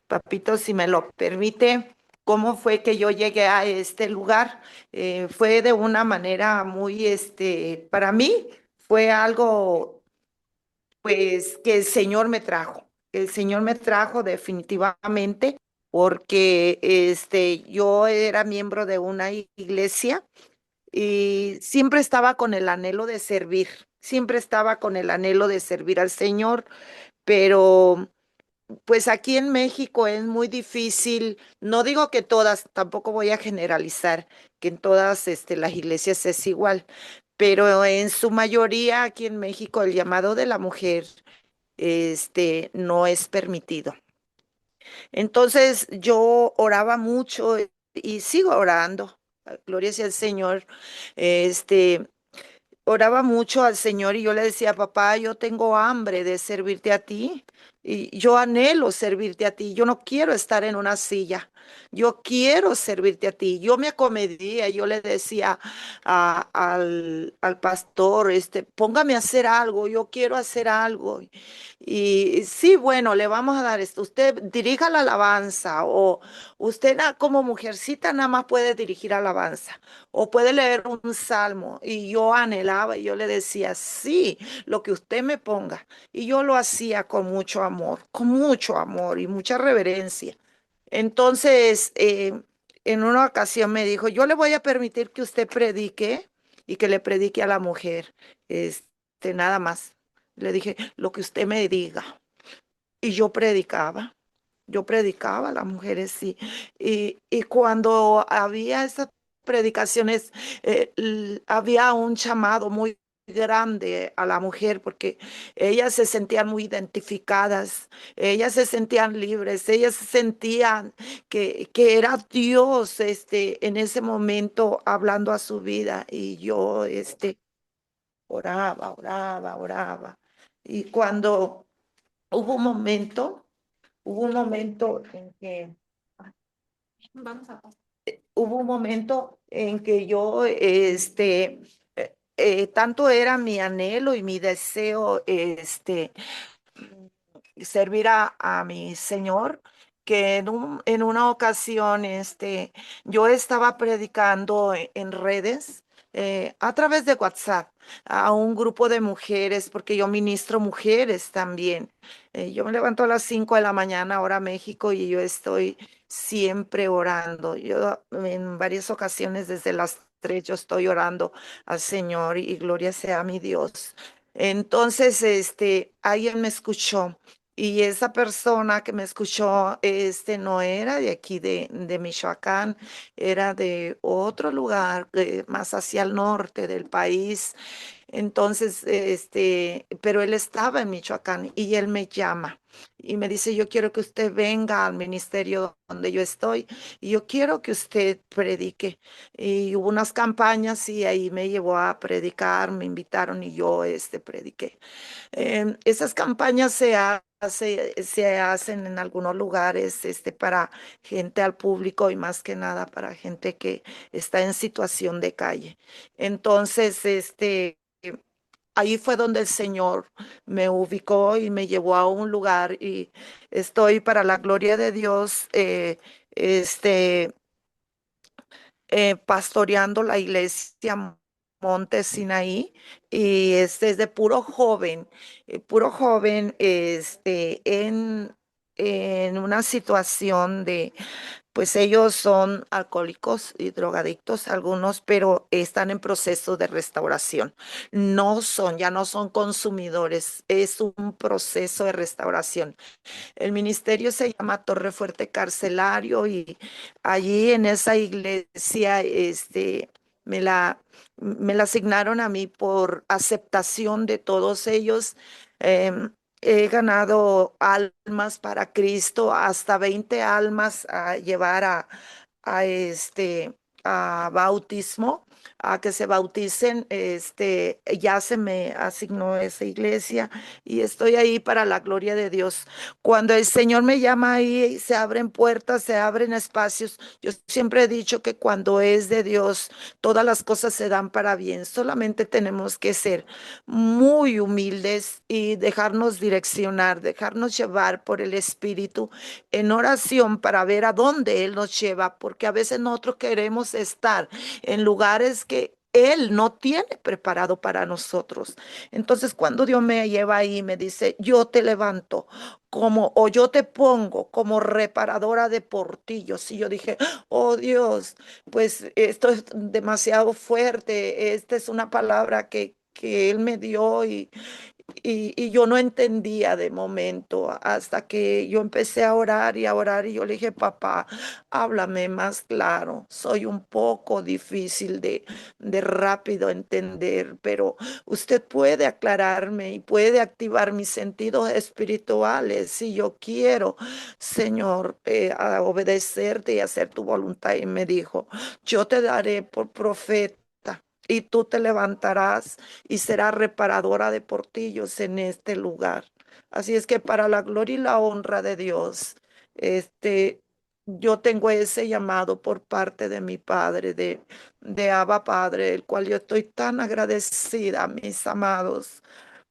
papito, si me lo permite, cómo fue que yo llegué a este lugar. Fue de una manera muy, para mí fue algo, pues, que el Señor me trajo. El Señor me trajo definitivamente porque, yo era miembro de una iglesia y siempre estaba con el anhelo de servir, siempre estaba con el anhelo de servir al Señor, pero pues aquí en México es muy difícil, no digo que todas, tampoco voy a generalizar que en todas las iglesias es igual, pero en su mayoría aquí en México el llamado de la mujer no es permitido. Entonces yo oraba mucho y sigo orando. Gloria sea al Señor. Este, oraba mucho al Señor y yo le decía, papá, yo tengo hambre de servirte a ti y yo anhelo servirte a ti. Yo no quiero estar en una silla. Yo quiero servirte a ti. Yo me acomedía, yo le decía al pastor, póngame a hacer algo, yo quiero hacer algo. Y sí, bueno, le vamos a dar esto. Usted dirija la alabanza o usted como mujercita nada más puede dirigir alabanza o puede leer un salmo. Y yo anhelaba y yo le decía, sí, lo que usted me ponga. Y yo lo hacía con mucho amor y mucha reverencia. Entonces, en una ocasión me dijo, yo le voy a permitir que usted predique y que le predique a la mujer, nada más. Le dije, lo que usted me diga. Y yo predicaba a las mujeres, sí. Y cuando había esas predicaciones, había un llamado muy grande a la mujer porque ellas se sentían muy identificadas, ellas se sentían libres, ellas se sentían que era Dios en ese momento hablando a su vida y yo oraba, oraba, oraba. Y cuando hubo un momento, hubo un momento en que, vamos a pasar. Hubo un momento en que yo, tanto era mi anhelo y mi deseo, servir a mi Señor, que en una ocasión, yo estaba predicando en redes, a través de WhatsApp, a un grupo de mujeres, porque yo ministro mujeres también. Yo me levanto a las 5 de la mañana, hora México, y yo estoy siempre orando. Yo en varias ocasiones desde las 3 yo estoy orando al Señor y gloria sea a mi Dios. Entonces, alguien me escuchó y esa persona que me escuchó, no era de aquí de Michoacán, era de otro lugar, más hacia el norte del país. Entonces, pero él estaba en Michoacán y él me llama y me dice, yo quiero que usted venga al ministerio donde yo estoy y yo quiero que usted predique. Y hubo unas campañas y ahí me llevó a predicar, me invitaron y yo, prediqué. Esas campañas se hacen en algunos lugares para gente al público y más que nada para gente que está en situación de calle. Entonces, ahí fue donde el Señor me ubicó y me llevó a un lugar y estoy para la gloria de Dios, este, pastoreando la iglesia Monte Sinaí y este es de puro joven, en una situación de, pues ellos son alcohólicos y drogadictos, algunos, pero están en proceso de restauración. Ya no son consumidores, es un proceso de restauración. El ministerio se llama Torre Fuerte Carcelario y allí en esa iglesia, me la, me la asignaron a mí por aceptación de todos ellos. He ganado almas para Cristo, hasta 20 almas a llevar a bautismo, a que se bauticen. Ya se me asignó esa iglesia y estoy ahí para la gloria de Dios. Cuando el Señor me llama ahí, se abren puertas, se abren espacios. Yo siempre he dicho que cuando es de Dios, todas las cosas se dan para bien. Solamente tenemos que ser muy humildes y dejarnos direccionar, dejarnos llevar por el Espíritu en oración para ver a dónde Él nos lleva, porque a veces nosotros queremos estar en lugares que Él no tiene preparado para nosotros. Entonces, cuando Dios me lleva ahí, me dice, yo te levanto o yo te pongo como reparadora de portillos. Y yo dije, oh Dios, pues esto es demasiado fuerte. Esta es una palabra que Él me dio y yo no entendía de momento hasta que yo empecé a orar y a orar y yo le dije, papá, háblame más claro. Soy un poco difícil de rápido entender, pero usted puede aclararme y puede activar mis sentidos espirituales si yo quiero, Señor, a obedecerte y hacer tu voluntad. Y me dijo, yo te daré por profeta. Y tú te levantarás y será reparadora de portillos en este lugar. Así es que para la gloria y la honra de Dios, yo tengo ese llamado por parte de mi Padre, de Abba Padre, el cual yo estoy tan agradecida, mis amados.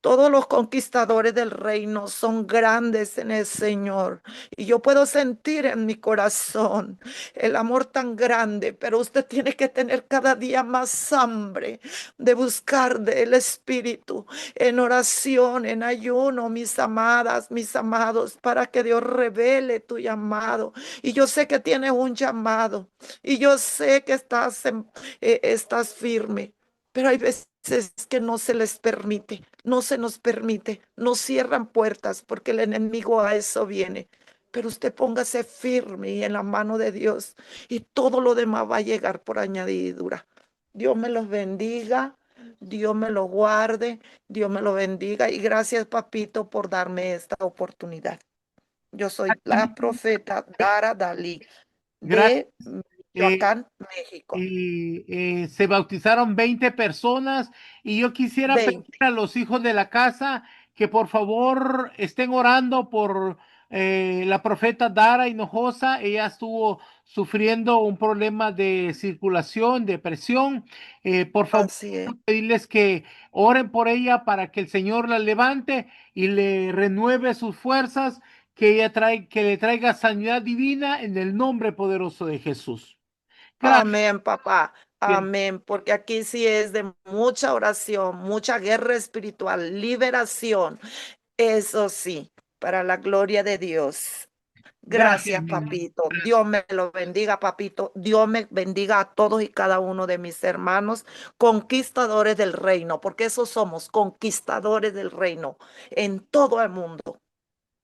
Todos los conquistadores del reino son grandes en el Señor. Y yo puedo sentir en mi corazón el amor tan grande, pero usted tiene que tener cada día más hambre de buscar del Espíritu en oración, en ayuno, mis amadas, mis amados, para que Dios revele tu llamado. Y yo sé que tienes un llamado y yo sé que estás firme, pero hay veces que no se les permite, no se nos permite, nos cierran puertas porque el enemigo a eso viene. Pero usted póngase firme y en la mano de Dios y todo lo demás va a llegar por añadidura. Dios me los bendiga, Dios me lo guarde, Dios me lo bendiga y gracias, papito, por darme esta oportunidad. Yo soy la profeta Dara Dalí Gracias. de Michoacán, México. Se bautizaron 20 personas y yo quisiera pedir 20. a los hijos de la casa que por favor estén orando por la profeta Dara Hinojosa. Ella estuvo sufriendo un problema de circulación, de presión. Por favor, Así es. pedirles que oren por ella para que el Señor la levante y le renueve sus fuerzas, que le traiga sanidad divina en el nombre poderoso de Jesús. Gracias. Amén, papá. Bien. Amén, porque aquí sí es de mucha oración, mucha guerra espiritual, liberación. Eso sí, para la gloria de Dios. Gracias, Gracias, mi amor. papito. Dios me lo bendiga, papito. Dios me bendiga a todos y cada uno de mis hermanos, conquistadores del reino, porque esos somos conquistadores del reino en todo el mundo,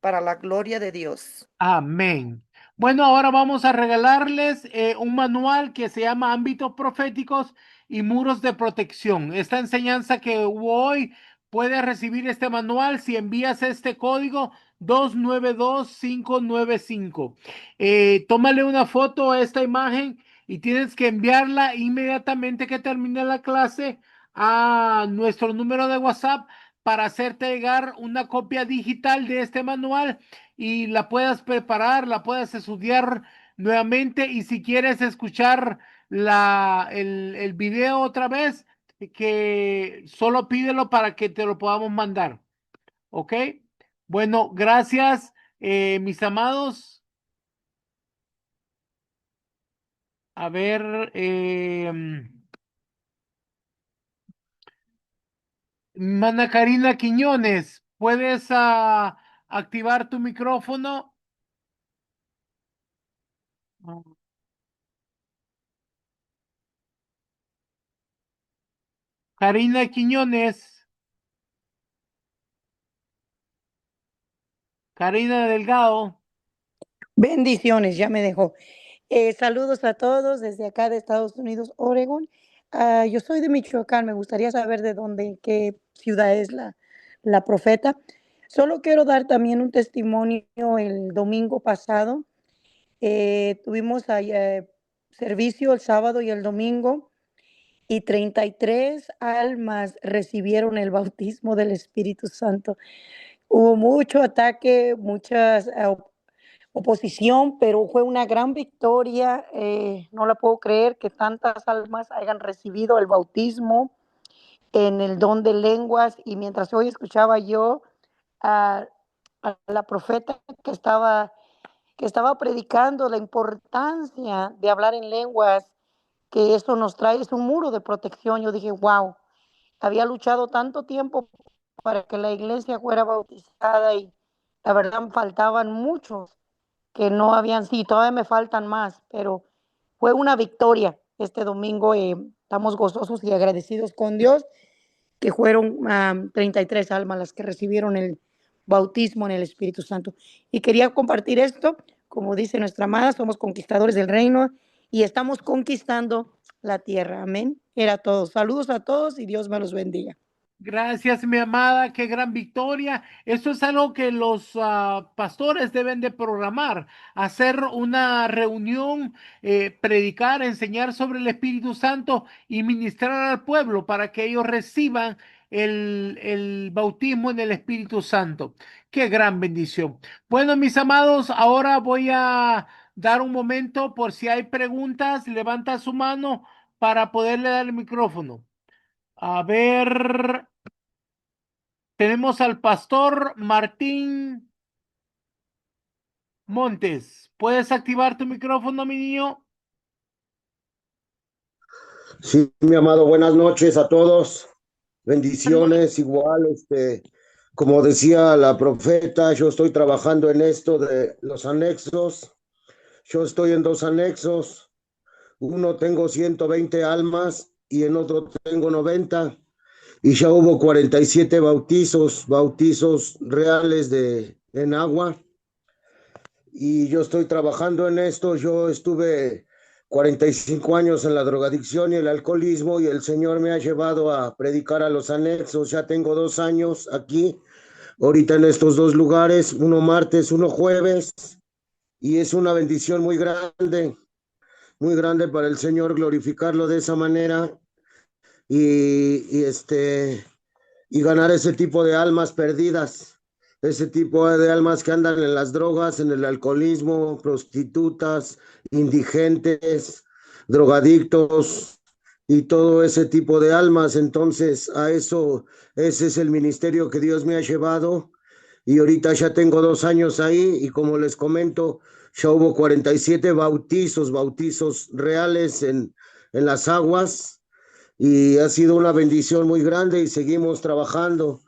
para la gloria de Dios. Amén. Bueno, ahora vamos a regalarles un manual que se llama Ámbitos Proféticos y Muros de Protección. Esta enseñanza que hubo hoy, puedes recibir este manual si envías este código 292595. Tómale una foto a esta imagen y tienes que enviarla inmediatamente que termine la clase a nuestro número de WhatsApp para hacerte llegar una copia digital de este manual y la puedas preparar, la puedas estudiar nuevamente y si quieres escuchar el video otra vez, que solo pídelo para que te lo podamos mandar. ¿Ok? Bueno, gracias, mis amados. A ver, Mana Karina Quiñones, ¿puedes activar tu micrófono? Karina Quiñones, Karina Delgado. Bendiciones, ya me dejó. Saludos a todos desde acá de Estados Unidos, Oregon. Yo soy de Michoacán, me gustaría saber de dónde, en qué ciudad es la profeta. Solo quiero dar también un testimonio. El domingo pasado tuvimos ahí, servicio el sábado y el domingo y 33 almas recibieron el bautismo del Espíritu Santo. Hubo mucho ataque, muchas oposición, pero fue una gran victoria. No la puedo creer que tantas almas hayan recibido el bautismo en el don de lenguas. Y mientras hoy escuchaba yo a, a la profeta que estaba predicando la importancia de hablar en lenguas, que eso nos trae, es un muro de protección. Yo dije, wow, había luchado tanto tiempo para que la iglesia fuera bautizada y la verdad faltaban muchos que no habían, sí, todavía me faltan más, pero fue una victoria este domingo. Estamos gozosos y agradecidos con Dios que fueron 33 almas las que recibieron el bautismo en el Espíritu Santo. Y quería compartir esto, como dice nuestra amada, somos conquistadores del reino y estamos conquistando la tierra. Amén. Era todo. Saludos a todos y Dios me los bendiga. Gracias, mi amada, qué gran victoria. Eso es algo que los pastores deben de programar, hacer una reunión, predicar, enseñar sobre el Espíritu Santo y ministrar al pueblo para que ellos reciban el bautismo en el Espíritu Santo. Qué gran bendición. Bueno, mis amados, ahora voy a dar un momento por si hay preguntas, levanta su mano para poderle dar el micrófono. A ver. Tenemos al pastor Martín Montes. ¿Puedes activar tu micrófono, mi niño? Sí, mi amado, buenas noches a todos. Bendiciones, igual, como decía la profeta, yo estoy trabajando en esto de los anexos. Yo estoy en dos anexos. Uno tengo 120 almas y en otro tengo 90. Y ya hubo 47 bautizos reales en agua. Y yo estoy trabajando en esto. Yo estuve 45 años en la drogadicción y el alcoholismo y el Señor me ha llevado a predicar a los anexos. Ya tengo 2 años aquí, ahorita en estos dos lugares, uno martes, uno jueves, y es una bendición muy grande para el Señor glorificarlo de esa manera y y ganar ese tipo de almas perdidas, ese tipo de almas que andan en las drogas, en el alcoholismo, prostitutas, indigentes, drogadictos y todo ese tipo de almas. Entonces, ese es el ministerio que Dios me ha llevado y ahorita ya tengo 2 años ahí y como les comento, ya hubo 47 bautizos reales en las aguas y ha sido una bendición muy grande y seguimos trabajando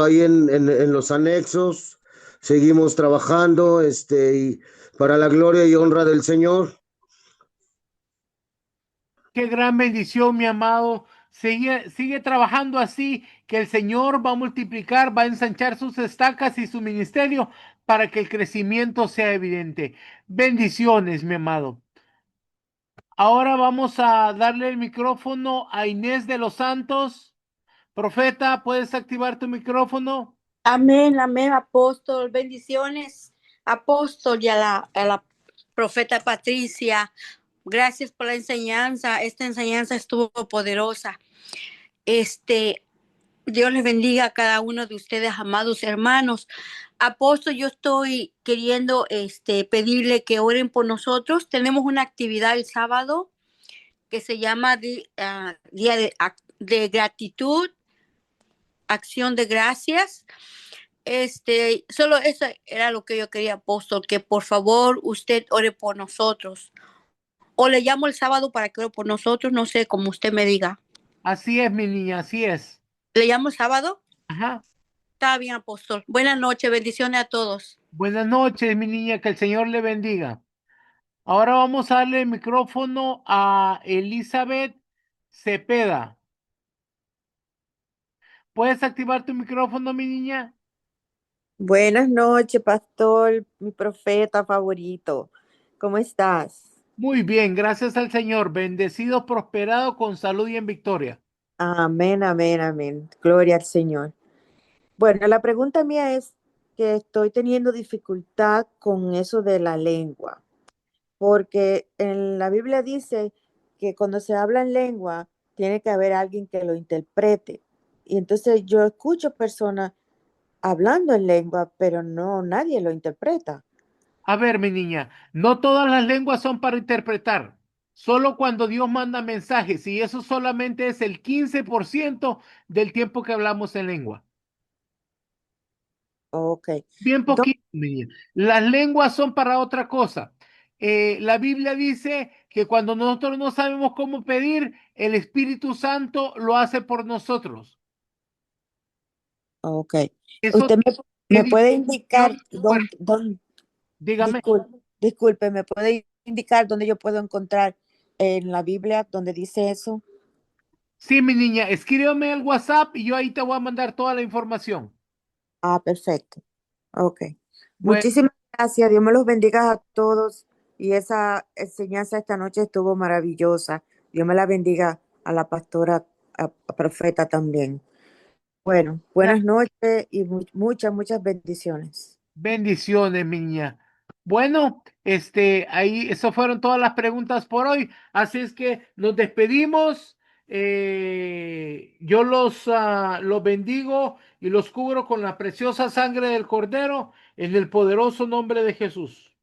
ahí en los anexos, seguimos trabajando y para la gloria y honra del Señor. Qué gran bendición, mi amado. Sigue trabajando así, que el Señor va a multiplicar, va a ensanchar sus estacas y su ministerio para que el crecimiento sea evidente. Bendiciones, mi amado. Ahora vamos a darle el micrófono a Inés de los Santos. Profeta, ¿puedes activar tu micrófono? Amén, amén, apóstol. Bendiciones, apóstol, y a la profeta Patricia. Gracias por la enseñanza. Esta enseñanza estuvo poderosa. Dios les bendiga a cada uno de ustedes, amados hermanos. Apóstol, yo estoy queriendo pedirle que oren por nosotros. Tenemos una actividad el sábado que se llama Día de Gratitud, Acción de Gracias. Solo eso era lo que yo quería, apóstol, que por favor usted ore por nosotros. O le llamo el sábado para que ore por nosotros, no sé, como usted me diga. Así es, mi niña, así es. ¿Le llamo el sábado? Ajá. Está bien, apóstol. Buenas noches, bendiciones a todos. Buenas noches, mi niña, que el Señor le bendiga. Ahora vamos a darle el micrófono a Elizabeth Cepeda. ¿Puedes activar tu micrófono, mi niña? Buenas noches, pastor, mi profeta favorito. ¿Cómo estás? Muy bien, gracias al Señor. Bendecido, prosperado, con salud y en victoria. Amén, amén, amén. Gloria al Señor. Bueno, la pregunta mía es que estoy teniendo dificultad con eso de la lengua, porque en la Biblia dice que cuando se habla en lengua tiene que haber alguien que lo interprete. Y entonces yo escucho personas hablando en lengua, pero no, nadie lo interpreta. A ver, mi niña, no todas las lenguas son para interpretar. Solo cuando Dios manda mensajes, y eso solamente es el 15% del tiempo que hablamos en lengua. Ok. Bien poquito, mi niña. Las lenguas son para otra cosa. La Biblia dice que cuando nosotros no sabemos cómo pedir, el Espíritu Santo lo hace por nosotros. Ok. Eso ¿Usted me puede indicar dónde? Dígame. Disculpe, ¿me puede indicar dónde yo puedo encontrar en la Biblia donde dice eso? Sí, mi niña, escríbeme el WhatsApp y yo ahí te voy a mandar toda la información. Ah, perfecto. Ok. Bueno. Muchísimas gracias. Dios me los bendiga a todos. Y esa enseñanza esta noche estuvo maravillosa. Dios me la bendiga a la pastora, a profeta también. Bueno, buenas noches y muchas bendiciones. Bendiciones, mi niña. Bueno, ahí, eso fueron todas las preguntas por hoy. Así es que nos despedimos. Yo los bendigo y los cubro con la preciosa sangre del Cordero en el poderoso nombre de Jesús.